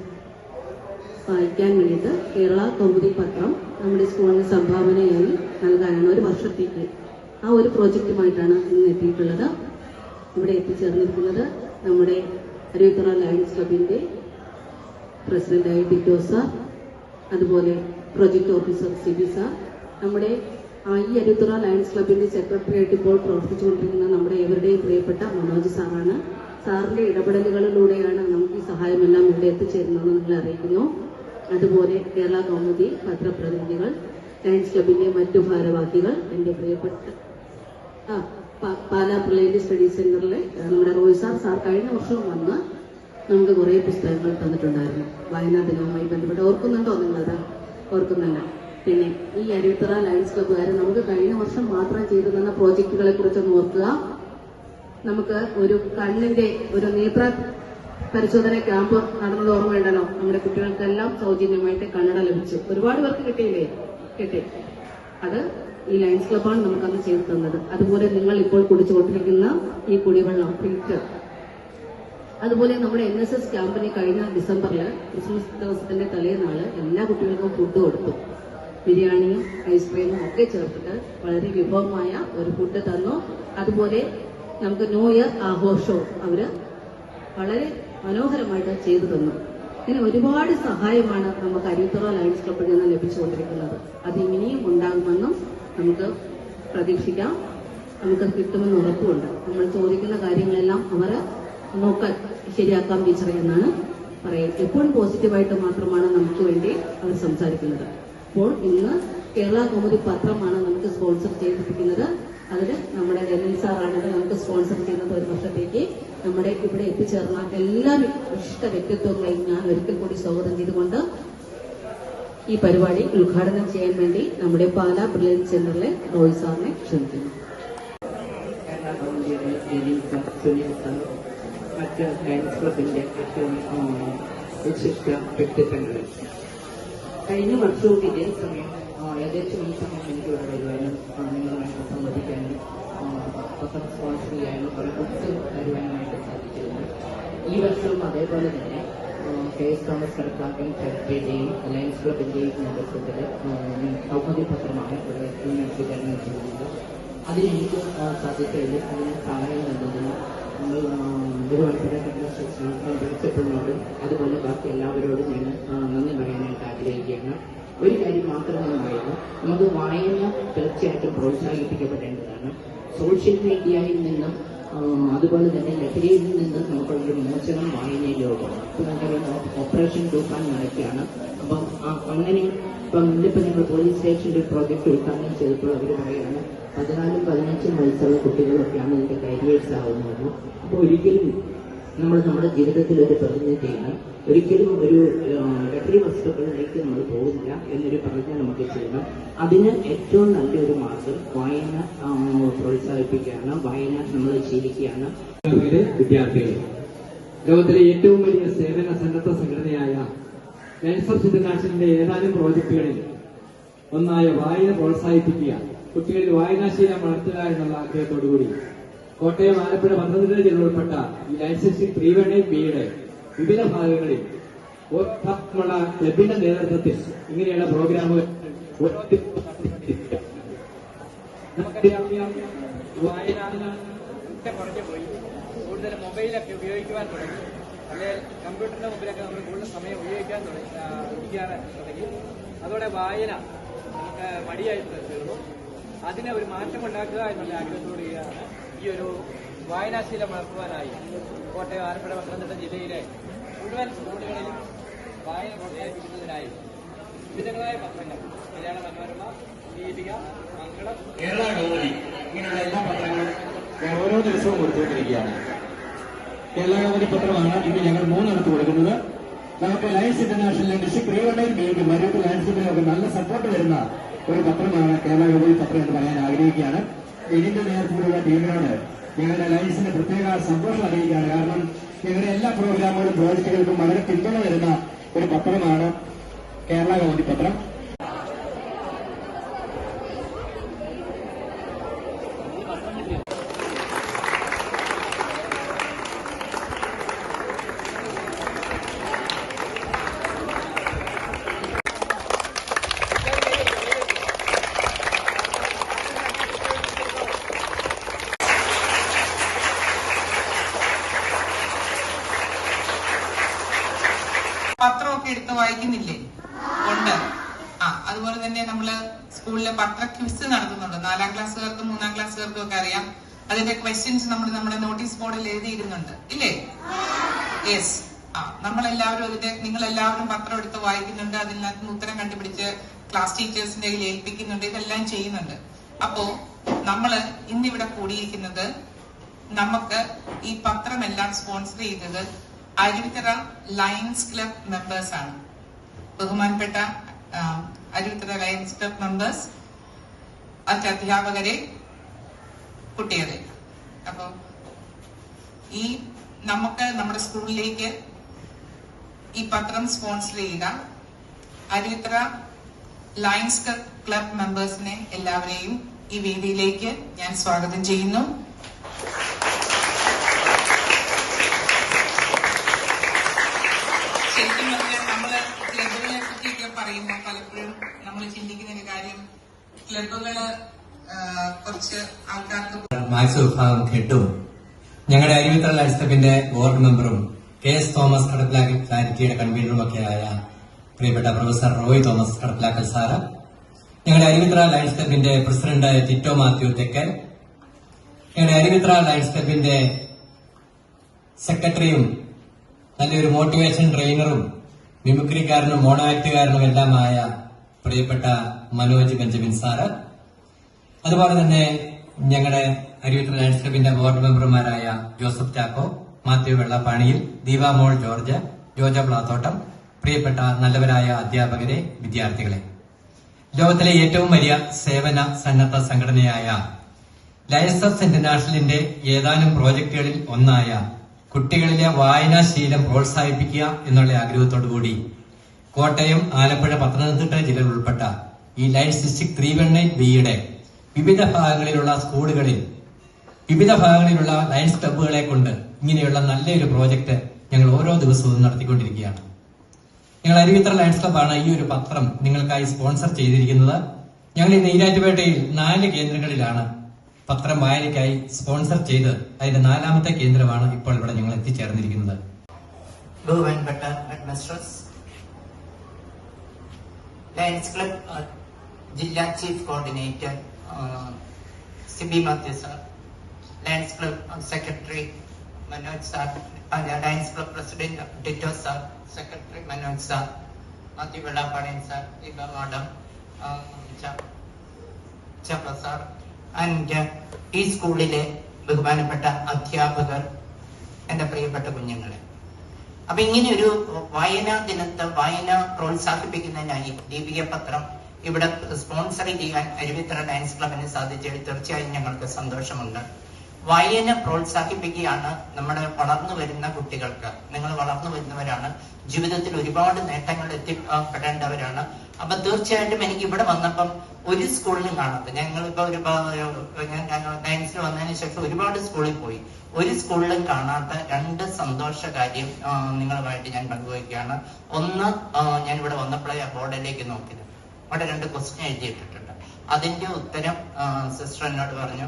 വായിക്കാൻ വേണ്ടിയിട്ട് കേരള കൗമുദി പത്രം നമ്മുടെ സ്കൂളിന് സംഭാവനയായി നൽകാനാണ് ഒരു വർഷത്തേക്ക് ആ ഒരു പ്രോജക്റ്റുമായിട്ടാണ് ഇന്ന് എത്തിയിട്ടുള്ളത്. ഇവിടെ എത്തിച്ചേർന്നിരിക്കുന്നത് നമ്മുടെ അരുവിത്തറ ലയൺസ് ക്ലബിൻ്റെ പ്രസിഡന്റായ ടിറ്റോ സാർ, അതുപോലെ പ്രൊജക്ട് ഓഫീസർ സിബി സാർ, നമ്മുടെ ഈ അരുവിത്തറ ലയൺസ് ക്ലബിന്റെ സെക്രട്ടറിയായിട്ട് ഇപ്പോൾ പ്രവർത്തിച്ചുകൊണ്ടിരിക്കുന്ന നമ്മുടെ ഏവരുടെയും പ്രിയപ്പെട്ട മനോജ് സാറാണ്. സാറിന്റെ ഇടപെടലുകളിലൂടെയാണ് നമുക്ക് ഈ സഹായമെല്ലാം ഇവിടെ എത്തിച്ചേരുന്നതെന്ന് നിങ്ങളെ അറിയിക്കുന്നു. അതുപോലെ കേരള കൗമുദി പത്രപ്രതിനിധികൾ, ലയൺസ് ക്ലബിന്റെ മറ്റു ഭാരവാഹികൾ, എൻ്റെ പ്രിയപ്പെട്ട പാലാ ബ്രില്യന്റ് സ്റ്റഡി സെന്ററിലെ നമ്മുടെ റോയ് സാർ കഴിഞ്ഞ വർഷവും വന്ന് നമുക്ക് കുറേ പുസ്തകങ്ങൾ തന്നിട്ടുണ്ടായിരുന്നു. വായനാ ദിനവുമായി ബന്ധപ്പെട്ട് ഓർക്കുന്നുണ്ടോ നിങ്ങളത്? ഓർക്കുന്നുണ്ട്. പിന്നെ ഈ അരുവിത്തറ ലയൺസ് ക്ലബ്ബുകാർ നമുക്ക് കഴിഞ്ഞ വർഷം മാത്രം ചെയ്തു തന്ന പ്രോജക്റ്റുകളെ കുറിച്ചൊന്ന് ഓർക്കുക. നമുക്ക് ഒരു കണ്ണിന്റെ ഒരു നേത്ര പരിശോധന ക്യാമ്പ് നടന്നത് ഓർമ്മയുണ്ടല്ലോ. നമ്മുടെ കുട്ടികൾക്കെല്ലാം സൗജന്യമായിട്ട് കണ്ണട ലഭിച്ചു. ഒരുപാട് പേർക്ക് കിട്ടിയില്ലേ? കിട്ടി. അത് ഈ ലയൺസ് ക്ലബ്ബാണ് നമുക്കന്ന് ചെയ്തു തന്നത്. അതുപോലെ നിങ്ങൾ ഇപ്പോൾ കുടിച്ചുകൊണ്ടിരിക്കുന്ന ഈ കുടിവെള്ളം ഫിൽറ്റർ, അതുപോലെ നമ്മുടെ NSS ക്യാമ്പിന് കഴിഞ്ഞ ഡിസംബറിൽ ക്രിസ്മസ് ദിവസത്തിന്റെ തലേനാള് എല്ലാ കുട്ടികൾക്കും ഫുഡ് കൊടുത്തു. ബിരിയാണിയും ഐസ്ക്രീമും ഒക്കെ ചേർത്തിട്ട് വളരെ വിഭവമായ ഒരു ഫുഡ് തന്നു. അതുപോലെ നമുക്ക് ന്യൂ ഇയർ ആഘോഷവും അവര് വളരെ മനോഹരമായിട്ട് ചെയ്തു തന്നു. ഇങ്ങനെ ഒരുപാട് സഹായമാണ് നമുക്ക് അരുവിത്തറ ലയൺസ് ക്ലബ്ബിൽ നിന്ന് ലഭിച്ചുകൊണ്ടിരിക്കുന്നത്. അത് ഇനിയും ഉണ്ടാകുമെന്നും നമുക്ക് പ്രതീക്ഷിക്കാം. നമുക്ക് കിട്ടുമെന്ന് ഉറപ്പുണ്ട്. നമ്മൾ ചോദിക്കുന്ന കാര്യങ്ങളെല്ലാം അവർ നോക്കാൻ ശരിയാക്കാം ടീച്ചറെ എന്നാണ് പറയുന്നത്. എപ്പോഴും പോസിറ്റീവായിട്ട് മാത്രമാണ് നമുക്ക് വേണ്ടി അവർ സംസാരിക്കുന്നത്. അപ്പോൾ ഇന്ന് കേരള കൗമുദി പത്രമാണ് നമുക്ക് സ്പോൺസർ ചെയ്തിരിക്കുന്നത്. അതിൽ നമ്മുടെ രമേശ് സാറാണ് നമുക്ക് സ്പോൺസർ ചെയ്യുന്നത്. ഒരു വർഷത്തേക്ക് നമ്മുടെ ഇവിടെ എത്തിച്ചേർന്ന എല്ലാ വിശിഷ്ട വ്യക്തിത്വങ്ങളെയും ഞാൻ ഒരിക്കൽ കൂടി സ്വാഗതം ചെയ്തുകൊണ്ട് ഈ പരിപാടി ഉദ്ഘാടനം ചെയ്യാൻ വേണ്ടി നമ്മുടെ പാലാ ബ്രില്യന്റ് സെന്ററിലെ റോയ് സാറിനെ ക്ഷണിക്കുന്നു. മറ്റ് ലയൺസ് ക്ലബിന്റെ ഏറ്റവും വിശിഷ്ട വ്യക്തിത്വങ്ങൾ കഴിഞ്ഞ വർഷവും ഇതേ സമയം ഏകദേശം ഈ സമയം എനിക്ക് ഇവിടെ വരുവാനും നിങ്ങളുമായിട്ട് സംവദിക്കാനും പത്രം സ്പോൺസർ ചെയ്യാനും കുറെ ബുക്സ് തരുവാനുമായിട്ട് സാധിച്ചിരുന്നു. ഈ വർഷവും അതേപോലെ തന്നെ KS തോമസ് കടക്കാക്കൻ ചാരിറ്റിയുടെയും ലയൺസ് ക്ലബിന്റെയും നേതൃത്വത്തിൽ കൗമുദി പത്രമാണ് ഇവിടെ വിതരണം ചെയ്യുന്നത്. അതിനെനിക്ക് സാധിച്ചതിൽ അതിന് സഹായം നൽകുന്നതിന് നമ്മൾ ബഹുമാനപ്പെട്ട പ്രിൻസിപ്പലിനോടും അതുപോലെ ബാക്കി എല്ലാവരോടും ഞാൻ നന്ദി പറയാനായിട്ട് ആഗ്രഹിക്കുകയാണ്. ഒരു കാര്യം മാത്രമായിരുന്നു, നമുക്ക് വായന തീർച്ചയായിട്ടും പ്രോത്സാഹിപ്പിക്കപ്പെടേണ്ടതാണ്. സോഷ്യൽ മീഡിയയിൽ നിന്നും അതുപോലെ തന്നെ ലഹരിയിൽ നിന്ന് നമുക്കുള്ളൊരു മോചനം വായനയിലോട്ടാണ്. ഇപ്പം നമുക്കറിയാം ഓപ്പറേഷൻ തൂഫാൻ നടക്കുകയാണ്. അപ്പം അങ്ങനെ ഇപ്പം ഇന്നിപ്പോൾ ഞങ്ങൾ പോലീസ് സ്റ്റേഷൻ്റെ പ്രോജക്റ്റ് ഉദ്ഘാടനം ചെയ്തപ്പോൾ അവർ പറയുകയാണ് 14-15 വയസ്സുള്ള കുട്ടികളൊക്കെയാണ് ഇതിന്റെ കാരിയേഴ്സ് ആവുന്നത്. അപ്പോൾ ഒരിക്കലും നമ്മൾ നമ്മുടെ ജീവിതത്തിൽ ഒരു പ്രതിനിധിയാണ്, ഒരിക്കലും ഒരു ലഹരി വസ്തുക്കളിലേക്ക് നമ്മൾ പോകുന്നില്ല എന്നൊരു പ്രതിജ്ഞ നമുക്ക് ചെയ്യണം. അതിന് ഏറ്റവും നല്ലൊരു മാർഗം വായന പ്രോത്സാഹിപ്പിക്കുകയാണ്, വായന നമ്മൾ ശീലിക്കുകയാണ്. വിദ്യാർത്ഥികൾ ലോകത്തിലെ ഏറ്റവും വലിയ സേവന സന്നദ്ധ സംഘടനയായ ലയൺസ് ഓഫ് ഇന്റർനാഷണലിന്റെ ഏതാനും പ്രോജക്ടുകളിൽ ഒന്നായ വായന പ്രോത്സാഹിപ്പിക്കുക, കുട്ടികളിൽ വായനാശീലം വളർത്തുക എന്നുള്ള ആഗ്രഹത്തോടുകൂടി കോട്ടയം, ആലപ്പുഴ, പത്തനംതിട്ട ജില്ല ഉൾപ്പെട്ട ഈ ലയൺസ് പ്രീ-1-B വിവിധ ഭാഗങ്ങളിൽ ഉള്ള ക്ലബിന്റെ നേതൃത്വത്തിൽ ഇങ്ങനെയുള്ള പ്രോഗ്രാമുകൾ നമുക്കറിയാം വായന കുറഞ്ഞു പോയി. കൂടുതൽ മൊബൈലൊക്കെ ഉപയോഗിക്കുവാൻ തുടങ്ങി, അല്ലെങ്കിൽ കമ്പ്യൂട്ടറിന്റെ മുമ്പിലൊക്കെ നമ്മൾ കൂടുതൽ സമയം ഉപയോഗിക്കാൻ തുടങ്ങി. അതോടെ വായന നമുക്ക് മടിയായി തീർന്നു. അതിനെ ഒരു മാറ്റമുണ്ടാക്കുക എന്നുള്ള ആഗ്രഹത്തോടെയാണ് ഈ ഒരു വായനാശീലം വളർത്തുവാനായി കോട്ടയം, ആലപ്പുഴ, പത്തനംതിട്ട ജില്ലയിലെ മുഴുവൻ സ്കൂളുകളിലും വായന പ്രോത്സാഹിപ്പിക്കുന്നതിനായി വിവിധങ്ങളായ പത്രങ്ങൾ, മലയാള മനോരമ, ദീപിക, മംഗളം, കേരള കൗമുദി ഇങ്ങനെയുള്ള എല്ലാ പത്രങ്ങളും ഓരോ ദിവസവും കൊടുത്തുകൊണ്ടിരിക്കുകയാണ്. കേരള കൗമുദി പത്രമാണ് ഇന്ന് ഞങ്ങൾ 3 കൊടുക്കുന്നത്. നമുക്ക് ലയൺസ് ഇന്റർനാഷണൽ ഡിസ്ട്രിക്ട് പ്രീ-1-B മരുത്ത് ലയൺസിനൊക്കെ നല്ല സപ്പോർട്ട് വരുന്ന ഒരു പത്രമാണ് കേരള കൗമുദി പത്രം എന്ന് പറയാൻ ആഗ്രഹിക്കുകയാണ്. ഇതിന്റെ നേതൃത്വത്തിലുള്ള ടീമിനോട് ഞങ്ങളുടെ ലയൺസിന്റെ പ്രത്യേക സന്തോഷം അറിയിക്കുകയാണ്. കാരണം ഞങ്ങളുടെ എല്ലാ പ്രോഗ്രാമുകളും പ്രോജക്റ്റുകൾക്കും വളരെ പിന്തുണ വരുന്ന ഒരു പത്രമാണ് കേരള കൗമുദി പത്രം. വായിക്കുന്നില്ലേ? ഉണ്ട്. അതുപോലെ തന്നെ നമ്മള് സ്കൂളില് പത്ര ക്വിസ് നടത്തുന്നുണ്ട്. 4ാം ക്ലാസ്സുകാർക്കും 3ാം ക്ലാസ്സുകാർക്കും ഒക്കെ അറിയാം. അതിന്റെ ക്വസ്റ്റ്യൻസ് നമ്മൾ നമ്മുടെ നോട്ടീസ് ബോർഡിൽ എഴുതിയിടുന്നുണ്ട് ഇല്ലേ? യെസ്. നമ്മളെല്ലാവരും നിങ്ങളെല്ലാവരും പത്രം എടുത്ത് വായിക്കുന്നുണ്ട്. അതിനകത്ത് ഉത്തരം കണ്ടുപിടിച്ച് ക്ലാസ് ടീച്ചേഴ്സിന്റെ കയ്യിൽ ഏൽപ്പിക്കുന്നുണ്ട്. ഇതെല്ലാം ചെയ്യുന്നുണ്ട്. അപ്പോ നമ്മള് ഇന്നിവിടെ കൂടിയിരിക്കുന്നത് നമുക്ക് ഈ പത്രമെല്ലാം സ്പോൺസർ ചെയ്തത് അരുവിത്തറ ലയൺസ് ക്ലബ് മെമ്പേഴ്സ് ആണ്. ബഹുമാനപ്പെട്ട അരുവിത്തറ ലയൺസ് ക്ലബ് മെമ്പേഴ്സ്, അധ്യാപകരെ, കുട്ടികളെ. അപ്പൊ ഈ നമുക്ക് നമ്മുടെ സ്കൂളിലേക്ക് ഈ പത്രം സ്പോൺസർ ചെയ്യുക അരുവിത്തറ ലയൺസ് ക്ലബ് മെമ്പേഴ്സിനെ എല്ലാവരെയും ഈ വേദിയിലേക്ക് ഞാൻ സ്വാഗതം ചെയ്യുന്നു. ശരിക്കും പറഞ്ഞാൽ നമ്മള് ക്ലബുകളെ പറ്റിയൊക്കെ പറയുമ്പോൾ പലപ്പോഴും നമ്മൾ ചിന്തിക്കുന്ന ഒരു കാര്യം, ക്ലബുകള് കുറച്ച് ആൾക്കാർക്ക് മാത്സ് വിഭാഗം ഹെഡും ഞങ്ങളുടെ അരുവിത്തറ ലയൺസ് ക്ലബിന്റെ ബോർഡ് മെമ്പറും KS തോമസ് കടപ്പിലാക്കൽ ചാരിറ്റിയുടെ കൺവീനറുമൊക്കെ ആയ പ്രിയപ്പെട്ട പ്രൊഫസർ റോയ് തോമസ് കടപ്പിലാക്കൽ സാറ്, ഞങ്ങളുടെ അരുവിത്തറ ലയൺസ് ക്ലബിന്റെ പ്രസിഡന്റ് ടിറ്റോ മാത്യു തെക്കൻ, ഞങ്ങളുടെ അരുവിത്തറ ലയൺസ് ക്ലബിന്റെ സെക്രട്ടറിയും നല്ലൊരു മോട്ടിവേഷൻ ട്രെയിനറും മിമിക്രിക്കാരനും മോണോ ആക്ടുകാരനും എല്ലാമായ പ്രിയപ്പെട്ട മനോജ് ബെഞ്ചമിൻ സാറ്, അതുപോലെ തന്നെ ഞങ്ങളുടെ അരുവിത്തറ ലയൺസ് ക്ലബിന്റെ ബോർഡ് മെമ്പർമാരായ Joseph Chacko, Mathew Vellappaniyil, Deepamol George, Jojo Plathottam, പ്രിയപ്പെട്ട നല്ലവരായ അധ്യാപകരെ, വിദ്യാർത്ഥികളെ, ലോകത്തിലെ ഏറ്റവും വലിയ സേവന സന്നദ്ധ സംഘടനയായ ലയൺസ് ഓഫ് ഇന്റർനാഷണലിന്റെ ഏതാനും പ്രോജക്ടുകളിൽ ഒന്നായ കുട്ടികളിലെ വായനാശീലം പ്രോത്സാഹിപ്പിക്കുക എന്നുള്ള ആഗ്രഹത്തോടുകൂടി കോട്ടയം, ആലപ്പുഴ, പത്തനംതിട്ട ജില്ലകൾ ഉൾപ്പെട്ട ഈ ലയൺസ് ഡിസ്ട്രിക്ട് 318Bയുടെ വിവിധ ഭാഗങ്ങളിലുള്ള സ്കൂളുകളിൽ വിവിധ ഭാഗങ്ങളിലുള്ള ലയൺസ് ക്ലബ്ബുകളെ കൊണ്ട് ഇങ്ങനെയുള്ള നല്ലൊരു പ്രോജക്ട് ഞങ്ങൾ ഓരോ ദിവസവും നടത്തിക്കൊണ്ടിരിക്കുകയാണ്. ഞങ്ങൾ അരുവിത്തറ ലയൺസ് ക്ലബ്ബാണ് ഈ ഒരു പത്രം നിങ്ങൾക്കായി സ്പോൺസർ ചെയ്തിരിക്കുന്നത്. ഞങ്ങൾ ഇന്ന് ഈരാറ്റുപേട്ടയിൽ 4 കേന്ദ്രങ്ങളിലാണ് പത്രം വായനയ്ക്കായി സ്പോൺസർ ചെയ്ത് അതിന്റെ 4ാമത്തെ കേന്ദ്രമാണ് ഇപ്പോൾ ഇവിടെ ഞങ്ങൾ എത്തിച്ചേർന്നിരിക്കുന്നത്. ബഹുമാനപ്പെട്ട ഹെഡ്മിസ്ട്രസ്, ലയൺസ് ക്ലബ് ജില്ലാ chief coordinator Sibi Mathew sir, Lions club secretary Manoj sir, Lions club president Tito sir, secretary Manoj sir, Mathew Vellappadan sir, Deepa madam, ചപ്പ സാർ, ആൻഡ് ഈ സ്കൂളിലെ ബഹുമാനപ്പെട്ട അധ്യാപകർ, എന്റെ പ്രിയപ്പെട്ട കുഞ്ഞുങ്ങളെ. അപ്പൊ ഇങ്ങനെ ഒരു വായനാ ദിനത്തെ വായന പ്രോത്സാഹിപ്പിക്കുന്നതിനായി ദീപിക പത്രം ഇവിടെ സ്പോൺസർ ചെയ്യാൻ അരുവിത്തറ ലയൺസ് ക്ലബിന് സാധിച്ചതിൽ തീർച്ചയായും ഞങ്ങൾക്ക് സന്തോഷമുണ്ട്. വായന പ്രോത്സാഹിപ്പിക്കുകയാണ് നമ്മുടെ വളർന്നു വരുന്ന കുട്ടികൾക്ക്. നിങ്ങൾ വളർന്നു വരുന്നവരാണ്, ജീവിതത്തിൽ ഒരുപാട് നേട്ടങ്ങൾ എത്തിപ്പെടേണ്ടവരാണ്. അപ്പൊ തീർച്ചയായിട്ടും എനിക്ക് ഇവിടെ വന്നപ്പം ഒരു സ്കൂളിലും കാണാത്ത, ഞങ്ങളിപ്പോ ഞാൻ ലയൺസിൽ വന്നതിന് ശേഷം ഒരുപാട് സ്കൂളിൽ പോയി, ഒരു സ്കൂളിലും കാണാത്ത 2 സന്തോഷ കാര്യം നിങ്ങളുമായിട്ട് ഞാൻ പങ്കുവയ്ക്കുകയാണ്. ഒന്ന്, ഞാൻ ഇവിടെ വന്നപ്പോഴേ ആ ബോർഡിലേക്ക് നോക്കിയത് അവിടെ 2 ക്വസ്റ്റ്യൻ എഴുതിയിട്ടിട്ടുണ്ട്. അതിന്റെ ഉത്തരം സിസ്റ്റർ എന്നോട് പറഞ്ഞു,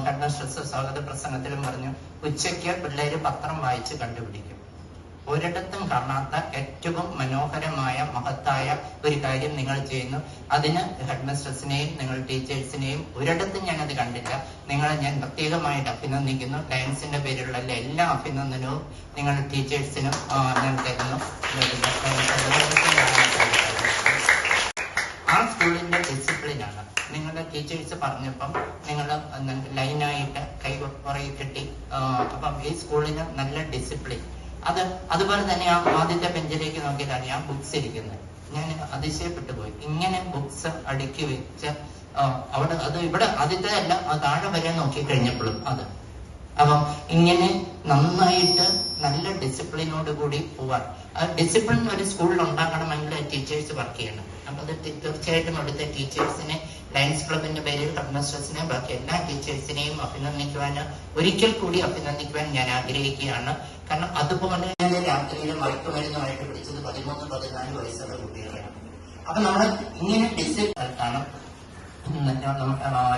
ഹെഡ്മിസ്ട്രസ് സ്വാഗത പ്രസംഗത്തിലും പറഞ്ഞു, ഉച്ചയ്ക്ക് പിള്ളേര് പത്രം വായിച്ച് കണ്ടുപിടിക്കും. ഒരിടത്തും കാണാത്ത ഏറ്റവും മനോഹരമായ മഹത്തായ ഒരു കാര്യം നിങ്ങൾ ചെയ്യുന്നു. അതിന് ഹെഡ്മിസ്ട്രസിനെയും നിങ്ങൾ ടീച്ചേഴ്സിനെയും ഒരിടത്തും ഞാനത് കണ്ടില്ല. നിങ്ങളെ ഞാൻ പ്രത്യേകമായിട്ട് അഭിനന്ദിക്കുന്നു. ലയൺസിന്റെ പേരിലുള്ള എല്ലാ അഭിനന്ദനവും നിങ്ങൾ ടീച്ചേഴ്സിനും ഞാൻ തരുന്നു. ആ സ്കൂളിന്റെ ഡിസിപ്ലിനാണ്. നിങ്ങളുടെ ടീച്ചേഴ്സ് പറഞ്ഞപ്പം നിങ്ങൾ ലൈനായിട്ട് കൈ പുറകെ കെട്ടി. അപ്പം ഈ സ്കൂളിന് നല്ല ഡിസിപ്ലിൻ. അതുപോലെ തന്നെ ആ ആദ്യത്തെ ബെഞ്ചിലേക്ക് നോക്കിയിട്ടാണ് ഞാൻ ബുക്സ് ഇരിക്കുന്നത്. ഞാൻ അതിശയപ്പെട്ടു പോയി. ഇങ്ങനെ ബുക്സ് അടുക്കി വെച്ച് അവിടെ അത് ഇവിടെ ആദ്യത്തെ അല്ല, താഴെ വരെ നോക്കി കഴിഞ്ഞപ്പോഴും അത്. അപ്പം ഇങ്ങനെ നന്നായിട്ട് നല്ല ഡിസിപ്ലിനോട് കൂടി പോവാൻ, ഡിസിപ്ലിൻ ഒരു സ്കൂളിൽ ഉണ്ടാക്കണമെങ്കിൽ ടീച്ചേഴ്സ് വർക്ക് ചെയ്യണം. അപ്പൊ അത് തീർച്ചയായിട്ടും അവിടുത്തെ ടീച്ചേഴ്സിനെ, ലയൺസ് ക്ലബിന്റെ പേരിൽ ഹെഡ്മിസ്ട്രസിനെ, ബാക്കി എല്ലാ ടീച്ചേഴ്സിനെയും ഒരിക്കൽ കൂടി അഭിനന്ദിക്കുവാൻ ഞാൻ ആഗ്രഹിക്കുകയാണ്. കാരണം അതുപോലെ രാത്രിയിൽ മയക്കുമരുന്നുമായിട്ട് പിടിച്ചത് 13-14 വയസ്സുള്ള കുട്ടികളാണ്. അപ്പൊ നമ്മൾ ഇങ്ങനെ ഡിസിപ്ലിൻ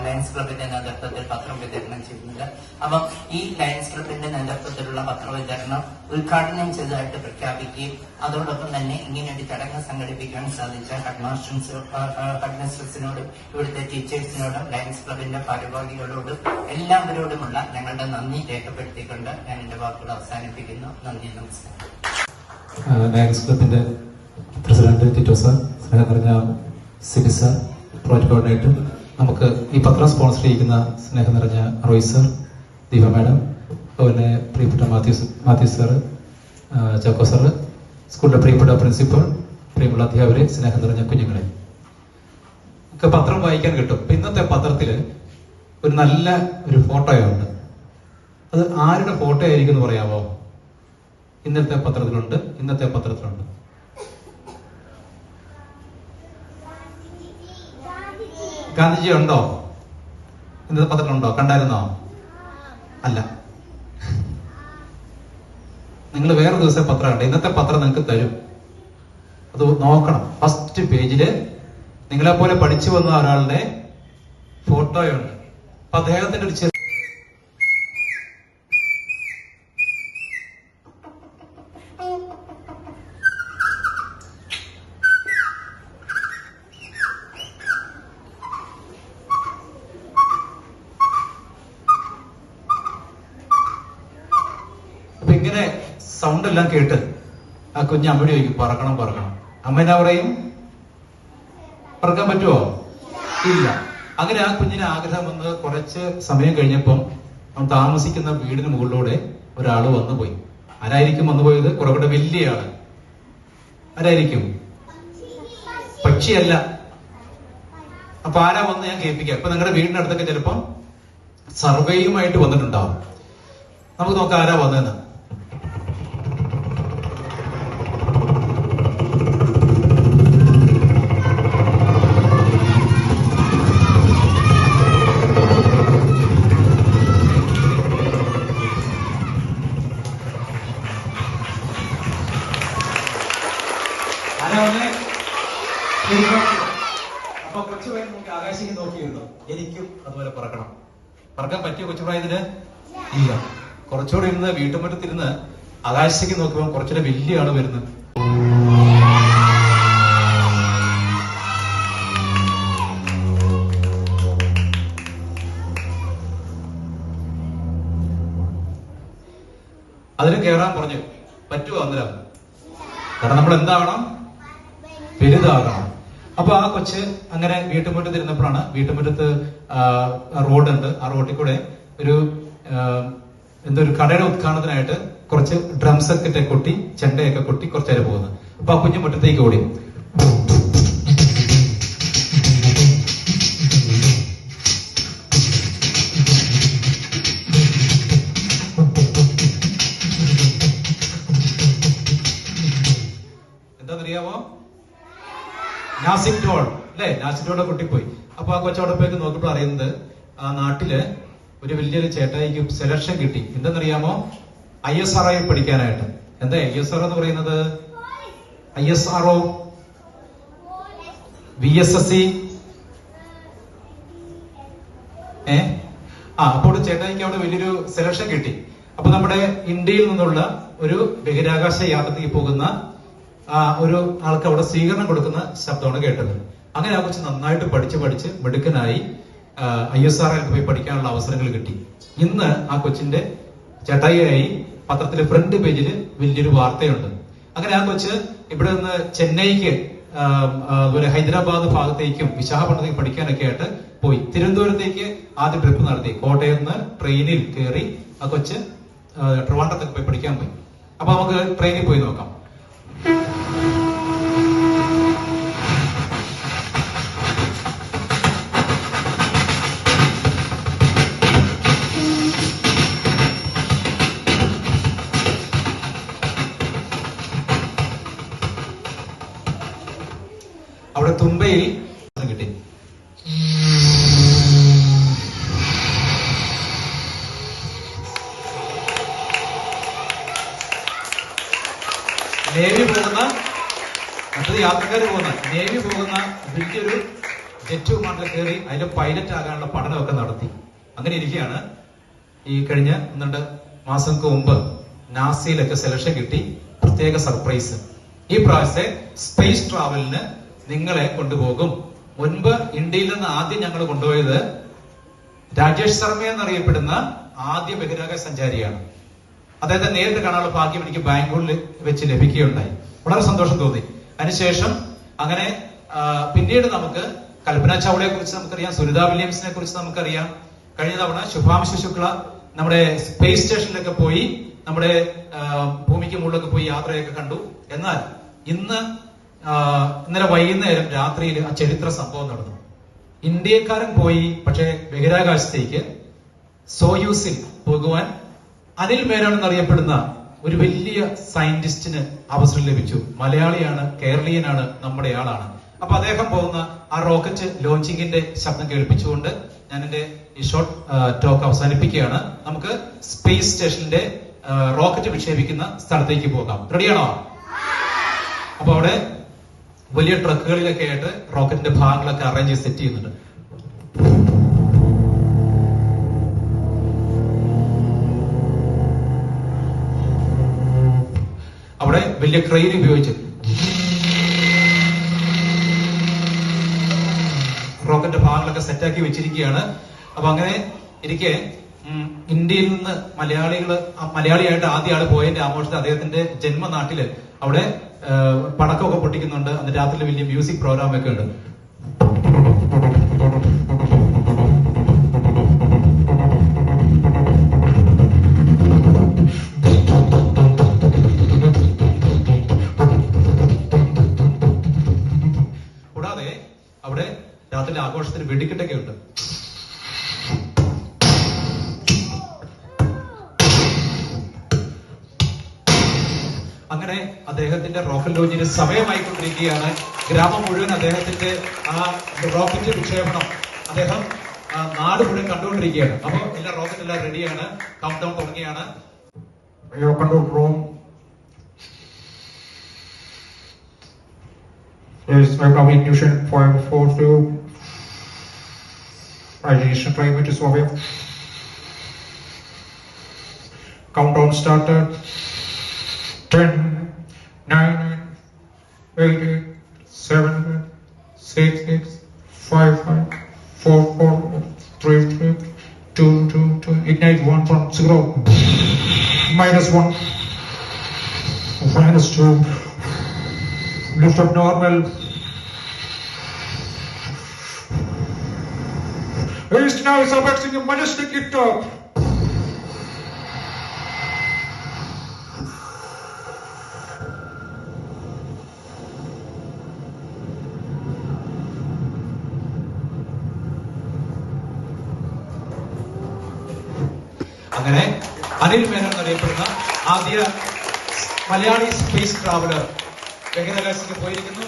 ലയൺസ് ക്ലബിന്റെ നേതൃത്വത്തിൽ പത്രം വിതരണം ചെയ്യുന്നുണ്ട്. അപ്പം ഈ ലയൺസ് ക്ലബിന്റെ നേതൃത്വത്തിലുള്ള പത്രവിതരണം ഉദ്ഘാടനം ചെയ്തതായിട്ട് പ്രഖ്യാപിക്കുകയും അതോടൊപ്പം തന്നെ ഇങ്ങനെയൊരു ചടങ്ങ് സംഘടിപ്പിക്കാൻ സാധിച്ച ഹെഡ്മാസ്റ്റേഴ്സിനോടും ഇവിടുത്തെ ടീച്ചേഴ്സിനോടും ലയൺസ് ക്ലബിന്റെ ഭാരവാഹികളോടും എല്ലാവരോടുമുള്ള ഞങ്ങളുടെ നന്ദി രേഖപ്പെടുത്തിക്കൊണ്ട് ഞാൻ എന്റെ വാക്കുകൾ അവസാനിപ്പിക്കുന്നു. നന്ദി, നമസ്കാരം. ലയൺസ് ക്ലബിന്റെ പ്രസിഡന്റ് ടിറ്റോ സാർ, സ്നേഹം നിറഞ്ഞ സിബി സാർ, പ്രോജക്ട് കോർഡിനേറ്റർ, നമുക്ക് ഈ പത്രം സ്പോൺസർ ചെയ്യുന്ന സ്നേഹം നിറഞ്ഞ റോയ് സർ, ദീപ മാഡം, അതുപോലെ പ്രിയപ്പെട്ട മാത്യു സാർ, ചാക്കോ സാർ, സ്കൂളിലെ പ്രിയപ്പെട്ട പ്രിൻസിപ്പൽ, പ്രിയമുള്ള അധ്യാപകരെ, സ്നേഹം നിറഞ്ഞ കുഞ്ഞുങ്ങളെ, ഒക്കെ പത്രം വായിക്കാൻ കിട്ടും. ഇന്നത്തെ പത്രത്തിൽ ഒരു നല്ല ഒരു ഫോട്ടോയുണ്ട്. അത് ആരുടെ ഫോട്ടോ ആയിരിക്കും എന്ന് പറയാമോ? ഇന്നത്തെ പത്രത്തിലുണ്ട്. ഗാന്ധിജി ഉണ്ടോ? ഇന്നത്തെ പത്രത്തിലുണ്ടോ? കണ്ടായിരുന്നോ? അല്ല, നിങ്ങൾ വേറെ ദിവസം പത്രം കണ്ട. ഇന്നത്തെ പത്രം നിങ്ങൾക്ക് തരും, അത് നോക്കണം. ഫസ്റ്റ് പേജില് നിങ്ങളെ പോലെ പഠിച്ചു വന്ന ഒരാളുടെ ഫോട്ടോയുണ്ട്. അപ്പൊ അദ്ദേഹത്തിന്റെ ഒരു ഇങ്ങനെ സൗണ്ട് എല്ലാം കേട്ട് ആ കുഞ്ഞ് അമ്മയോട് ചോദിക്കും, പറക്കണം. അമ്മ എന്നാ പറയും? പറക്കാൻ പറ്റുമോ? ഇല്ല. അങ്ങനെ ആ കുഞ്ഞിന് ആഗ്രഹം വന്ന് കുറച്ച് സമയം കഴിഞ്ഞപ്പം അവൻ താമസിക്കുന്ന വീടിന് മുകളിലൂടെ ഒരാള് വന്നുപോയി. ആരായിരിക്കും വന്നുപോയത്? കുറേ വലിയ ആള്. ആരായിരിക്കും? പക്ഷിയല്ല. അപ്പൊ ആരാ വന്ന് ഞാൻ കേൾപ്പിക്കാം. ഇപ്പൊ നിങ്ങളുടെ വീടിനടുത്തൊക്കെ ചിലപ്പം സർവേയുമായിട്ട് വന്നിട്ടുണ്ടാവും. നമുക്ക് നോക്കാം ആരാ വന്നതെന്ന്. അപ്പൊ കൊച്ചുപ്രായം നോക്കി ആകാശിക്ക് നോക്കിയിരുന്നു. എനിക്കും അതുപോലെ പറക്കാൻ പറ്റിയ കൊച്ചുപ്രായത്തിന് ഇല്ല. കുറച്ചുകൂടെ ഇരുന്ന് വീട്ടുമുറ്റത്തിരുന്ന് ആകാശിക്ക് നോക്കുമ്പോൾ കുറച്ചുകൂടെ വലിയ ആള് വരുന്നു. അതിന് കേറാൻ പറഞ്ഞു. പറ്റുമോ? അന്നേരം കാരണം നമ്മൾ എന്താവണം? വലുതാകണം. അപ്പൊ ആ കൊച്ച് അങ്ങനെ വീട്ടുമുറ്റത്ത് ഇരുന്നപ്പോഴാണ്, വീട്ടുമുറ്റത്ത് റോഡുണ്ട്, ആ റോഡിൽ കൂടെ ഒരു എന്തൊരു കടയുടെ ഉദ്ഘാടനത്തിനായിട്ട് കുറച്ച് ഡ്രംസ് ഒക്കെ കൊട്ടി, ചെണ്ടയൊക്കെ കൊട്ടി കുറച്ച് നേരം പോകുന്നത്. അപ്പൊ ആ കുഞ്ഞു മുറ്റത്തേക്ക് ഓടി. എന്താണെന്നറിയാമോ? നാസിക് ഡോൾ അല്ലെ? നാസിക് ഡോളുടെ കുട്ടി പോയി. അപ്പൊ ആ കൊച്ചോടൊപ്പേക്ക് നോക്കിയപ്പോൾ അറിയുന്നത് ആ നാട്ടില് ഒരു വലിയൊരു ചേട്ടായിക്ക് സെലക്ഷൻ കിട്ടി. എന്തെന്നറിയാമോ? ISRO പഠിക്കാനായിട്ട്. എന്താ ISRO എന്ന് പറയുന്നത്? ISRO, VSSC. അപ്പോൾ ചേട്ടായിക്ക് അവിടെ വലിയൊരു സെലക്ഷൻ കിട്ടി. അപ്പൊ നമ്മുടെ ഇന്ത്യയിൽ നിന്നുള്ള ഒരു ബഹിരാകാശ യാത്രയ്ക്ക് പോകുന്ന ഒരു ആൾക്ക് അവിടെ സ്വീകരണം കൊടുക്കുന്ന ശബ്ദമാണ് കേട്ടത്. അങ്ങനെ ആ കൊച്ചു നന്നായിട്ട് പഠിച്ച് മിടുക്കനായി ISRO പോയി പഠിക്കാനുള്ള അവസരങ്ങൾ കിട്ടി. ഇന്ന് ആ കൊച്ചിന്റെ ചേട്ടായിയായി പത്രത്തിലെ ഫ്രണ്ട് പേജിൽ വലിയൊരു വാർത്തയുണ്ട്. അങ്ങനെ ആ കൊച്ച് ഇവിടെ നിന്ന് ചെന്നൈക്ക്, അതുപോലെ ഹൈദരാബാദ് ഭാഗത്തേക്കും വിശാഖപട്ടണത്തേക്ക് പഠിക്കാനൊക്കെ ആയിട്ട് പോയി. തിരുവനന്തപുരത്തേക്ക് ആദ്യം ട്രിപ്പ് നടത്തി. കോട്ടയത്ത് നിന്ന് ട്രെയിനിൽ കയറി ആ കൊച്ച് ട്രിവാൻഡ്രത്തേക്ക് പോയി പഠിക്കാൻ പോയി. അപ്പൊ നമുക്ക് ട്രെയിനിൽ പോയി നോക്കാം. അവിടെ തുമ്പയിൽ കിട്ടി. നേവി പോകുന്ന, മറ്റത് യാത്രക്കാർ പോകുന്ന, നേവി പോകുന്ന വലിയൊരു ജെറ്റ് വിമാനത്തിൽ കയറി അതിന്റെ പൈലറ്റ് ആകാനുള്ള പഠനമൊക്കെ നടത്തി. അങ്ങനെ ഇരിക്കുകയാണ് ഈ കഴിഞ്ഞ 2 മാസങ്ങൾക്ക് മുമ്പ് നാസയിലൊക്കെ സെലക്ഷൻ കിട്ടി. പ്രത്യേക സർപ്രൈസ്, ഈ പ്രാവശ്യത്തെ സ്പേസ് ട്രാവലിന് നിങ്ങളെ കൊണ്ടുപോകും. മുൻപ് ഇന്ത്യയിൽ നിന്ന് ആദ്യം ഞങ്ങൾ കൊണ്ടുപോയത് രാജേഷ് ശർമ്മ എന്നറിയപ്പെടുന്ന ആദ്യ ബഹിരാകാശ സഞ്ചാരിയാണ്. അദ്ദേഹത്തെ നേരിട്ട് കാണാനുള്ള ഭാഗ്യം എനിക്ക് ബാംഗ്ലൂരിൽ വെച്ച് ലഭിക്കുകയുണ്ടായി. വളരെ സന്തോഷം തോന്നി. അതിനുശേഷം അങ്ങനെ പിന്നീട് നമുക്ക് കൽപ്പന ചൗളയെ കുറിച്ച് നമുക്കറിയാം, സുനിത വില്യംസിനെ കുറിച്ച് നമുക്കറിയാം. കഴിഞ്ഞ തവണ ശുഭാംശു ശുക്ല നമ്മുടെ സ്പേസ് സ്റ്റേഷനിലൊക്കെ പോയി, നമ്മുടെ ഭൂമിക്ക് മുകളിലൊക്കെ പോയി യാത്രയൊക്കെ കണ്ടു. എന്നാൽ ഇന്നലെ വൈകുന്നേരം രാത്രിയിൽ ആ ചരിത്ര സംഭവം നടന്നു. ഇന്ത്യക്കാരൻ പോയി, പക്ഷേ ബഹിരാകാശത്തേക്ക് സോയൂസിൽ പോകുവാൻ അനിൽ മേനോൻ എന്നറിയപ്പെടുന്ന ഒരു വലിയ സയന്റിസ്റ്റിന് അവസരം ലഭിച്ചു. മലയാളിയാണ്, കേരളീയനാണ്, നമ്മുടെ ആളാണ്. അപ്പൊ അദ്ദേഹം പോകുന്ന ആ റോക്കറ്റ് ലോഞ്ചിങ്ങിന്റെ ശബ്ദം കേൾപ്പിച്ചുകൊണ്ട് ഞാൻ എന്റെ ഈ ഷോർട്ട് ടോക്ക് അവസാനിപ്പിക്കുകയാണ്. നമുക്ക് സ്പേസ് സ്റ്റേഷന്റെ റോക്കറ്റ് വിക്ഷേപിക്കുന്ന സ്ഥലത്തേക്ക് പോകാം. റെഡിയാണോ? അപ്പൊ അവിടെ വലിയ ട്രക്കുകളിലൊക്കെ ആയിട്ട് റോക്കറ്റിന്റെ ഭാഗങ്ങളൊക്കെ അറേഞ്ച് ചെയ്ത് സെറ്റ് ചെയ്യുന്നുണ്ട്. അവിടെ വലിയ ക്രെയിൻ ഉപയോഗിച്ച് റോക്കറ്റ് ഭാഗങ്ങളൊക്കെ സെറ്റാക്കി വെച്ചിരിക്കുകയാണ്. അപ്പൊ അങ്ങനെ ഇരിക്കെ ഇന്ത്യയിൽ നിന്ന് മലയാളിയായിട്ട് ആദ്യ ആള് പോയതിന്റെ ആഘോഷത്തിൽ അദ്ദേഹത്തിന്റെ ജന്മനാട്ടില് അവിടെ പടക്കമൊക്കെ പൊട്ടിക്കുന്നുണ്ട്. അന്ന് രാത്രി വലിയ മ്യൂസിക് പ്രോഗ്രാം ഒക്കെ ഉണ്ട്. കൂടാതെ അവിടെ രാത്രി ആഘോഷത്തിന് വെടിക്കെട്ടൊക്കെ ഉണ്ട്. അങ്ങനെ അദ്ദേഹത്തിന്റെ റോക്കറ്റ് ലോഞ്ചിന് സമയമായിക്കൊണ്ടിരിക്കുകയാണ്. ഗ്രാമം മുഴുവൻ അദ്ദേഹത്തിന്റെ ആ റോക്കറ്റ് വിക്ഷേപണം അദ്ദേഹം നാട് മുഴുവൻ കണ്ടുകൊണ്ടിരിക്കുകയാണ്. അപ്പൊ എല്ലാ റോക്കറ്റ് എല്ലാം റെഡിയാണ്. കൗണ്ട് ഡൗൺ തുടങ്ങിയാണ്. Control room ignition 542 ignition trim is over. Countdown started. 10, 9, 8, 7, 6, 5, 4, 3, 2, 2. Ignite 1 from 0. -1. -2. Lift up normal. East now is abaxing a majestic liftoff. അങ്ങനെ അനിൽ മേനോൻ എന്നറിയപ്പെടുന്ന ആദ്യ മലയാളി സ്പേസ് ട്രാവലർ ബഹിരാകാശത്തേക്ക് പോയിരിക്കുന്നു.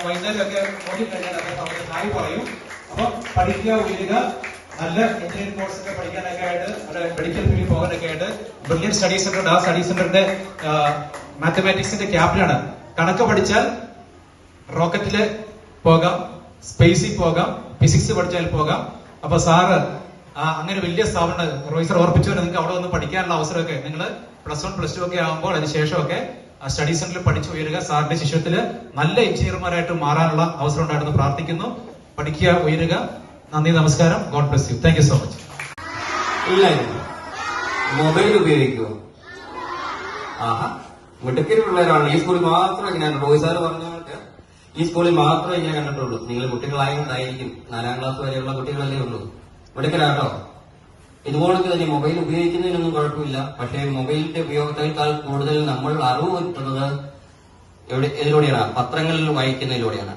വൈകുന്നേരമൊക്കെ ഓടിക്കഴിഞ്ഞാൽ അദ്ദേഹം അവിടെ ഹായ് പറയും. അപ്പൊ പഠിക്കുക, ഉയരുക, നല്ല എഞ്ചിനീയറിംഗ് കോഴ്സ് ഒക്കെ പഠിക്കാനൊക്കെ ആയിട്ട് അവിടെ മെഡിക്കൽ ഫീൽഡിൽ പോകാനൊക്കെ ആയിട്ട് ബ്രില്യൻ സ്റ്റഡി സെന്റർ ഉണ്ട്. ആ സ്റ്റഡി സെന്ററിന്റെ മാത്തമാറ്റിക്സിന്റെ ക്യാപ്റ്റനാണ്. കണക്ക് പഠിച്ചാൽ റോക്കറ്റില് പോകാം, സ്പേസിൽ പോകാം, ഫിസിക്സ് പഠിച്ചാൽ പോകാം. അപ്പൊ സാറ് അങ്ങനെ വലിയ സ്ഥാപനം റോയ് സർ ഓർപ്പിച്ചു, നിങ്ങൾക്ക് അവിടെ ഒന്ന് പഠിക്കാനുള്ള അവസരമൊക്കെ നിങ്ങൾ +1 +2 ഒക്കെ ആകുമ്പോൾ അതിന് ശേഷമൊക്കെ സ്റ്റഡി സെന്ററിൽ പഠിച്ചു ഉയരുക. സാറിന്റെ ശിഷ്യത്തില് നല്ല എഞ്ചിനീയർമാരായിട്ട് മാറാനുള്ള അവസരം ഉണ്ടായിരുന്നു പ്രാർത്ഥിക്കുന്നു. പഠിക്കുക, ഉയരുക. നന്ദി, നമസ്കാരം. God bless you. Thank you so much. Mobile ഉപയോഗിക്കുമോ? ആഹാ, മിടുക്കരി പിള്ളേരാണ്. ഈ സ്കൂളിൽ മാത്രമേ ഞാൻ റോയ് സാറ് പറഞ്ഞവർക്ക് ഈ സ്കൂളിൽ മാത്രമേ ഞാൻ കണ്ടിട്ടുള്ളൂ. നിങ്ങൾ കുട്ടികളായതുകൊണ്ടായിരിക്കും, 4ാം ക്ലാസ് വരെയുള്ള കുട്ടികളല്ലേ ഉള്ളൂ. മിടുക്കരാട്ടോ. ഇതുപോലെ തന്നെ മൊബൈൽ ഉപയോഗിക്കുന്നതിനൊന്നും കുഴപ്പമില്ല. പക്ഷേ മൊബൈലിന്റെ ഉപയോഗത്തേക്കാൾ കൂടുതൽ നമ്മൾ അറിവ് കിട്ടുന്നത് ഇതിലൂടെയാണ്, പത്രങ്ങളിൽ വായിക്കുന്നതിലൂടെയാണ്.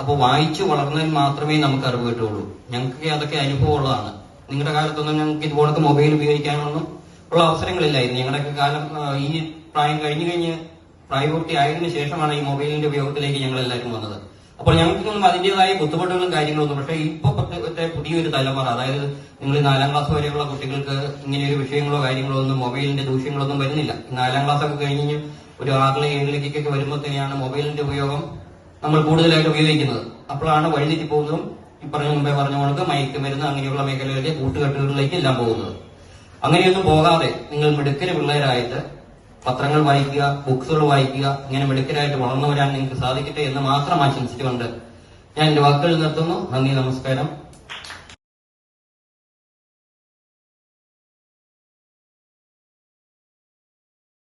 അപ്പോൾ വായിച്ചു വളർന്നതിൽ മാത്രമേ നമുക്ക് അറിവ് കിട്ടുള്ളൂ. ഞങ്ങൾക്ക് അതൊക്കെ അനുഭവമുള്ളതാണ്. നിങ്ങളുടെ കാലത്തൊന്നും ഞങ്ങൾക്ക് ഇതുപോലത്തെ മൊബൈൽ ഉപയോഗിക്കാനൊന്നും ഉള്ള അവസരങ്ങളില്ലായിരുന്നു. ഞങ്ങളുടെയൊക്കെ കാലം ഈ പ്രായം കഴിഞ്ഞ് പ്രായപൂർത്തിയായതിനു ശേഷമാണ് ഈ മൊബൈലിന്റെ ഉപയോഗത്തിലേക്ക് ഞങ്ങൾ എല്ലാവരും വന്നത്. അപ്പോൾ ഞങ്ങൾക്കൊന്നും അതിന്റേതായ ബുദ്ധിമുട്ടുകളും കാര്യങ്ങളൊന്നും. പക്ഷേ ഇപ്പോഴത്തെ പുതിയൊരു തലമുറ, അതായത് നിങ്ങൾ 4ാം ക്ലാസ് വരെയുള്ള കുട്ടികൾക്ക് ഇങ്ങനെയൊരു വിഷയങ്ങളോ കാര്യങ്ങളോ ഒന്നും മൊബൈലിന്റെ ദൂഷ്യങ്ങളൊന്നും വരുന്നില്ല. 4ാം ക്ലാസ് ഒക്കെ കഴിഞ്ഞ് ഒരു 6, 7 വരുമ്പോൾ തന്നെയാണ് മൊബൈലിന്റെ ഉപയോഗം നമ്മൾ കൂടുതലായിട്ട് ഉപയോഗിക്കുന്നത്. അപ്പോഴാണ് വഴിതെറ്റി പോകുന്നതും ഈ മുമ്പേ പറഞ്ഞ കണക്ക് മയക്കുമരുന്ന് അങ്ങനെയുള്ള മേഖലകളിലേക്ക് കൂട്ടുകെട്ടുകളിലേക്ക് എല്ലാം പോകുന്നത്. അങ്ങനെയൊന്നും പോകാതെ നിങ്ങൾ മിടുക്കര് പിള്ളേരായിട്ട് പത്രങ്ങൾ വായിക്കുക, ബുക്സുകൾ വായിക്കുക, ഇങ്ങനെ മിടുക്കരായിട്ട് വളർന്നു വരാൻ നിങ്ങൾക്ക് സാധിക്കട്ടെ എന്ന് മാത്രം ആശംസിച്ചുകൊണ്ട് ഞാൻ എന്റെ വാക്കുകൾ നിർത്തുന്നു. നന്ദി, നമസ്കാരം.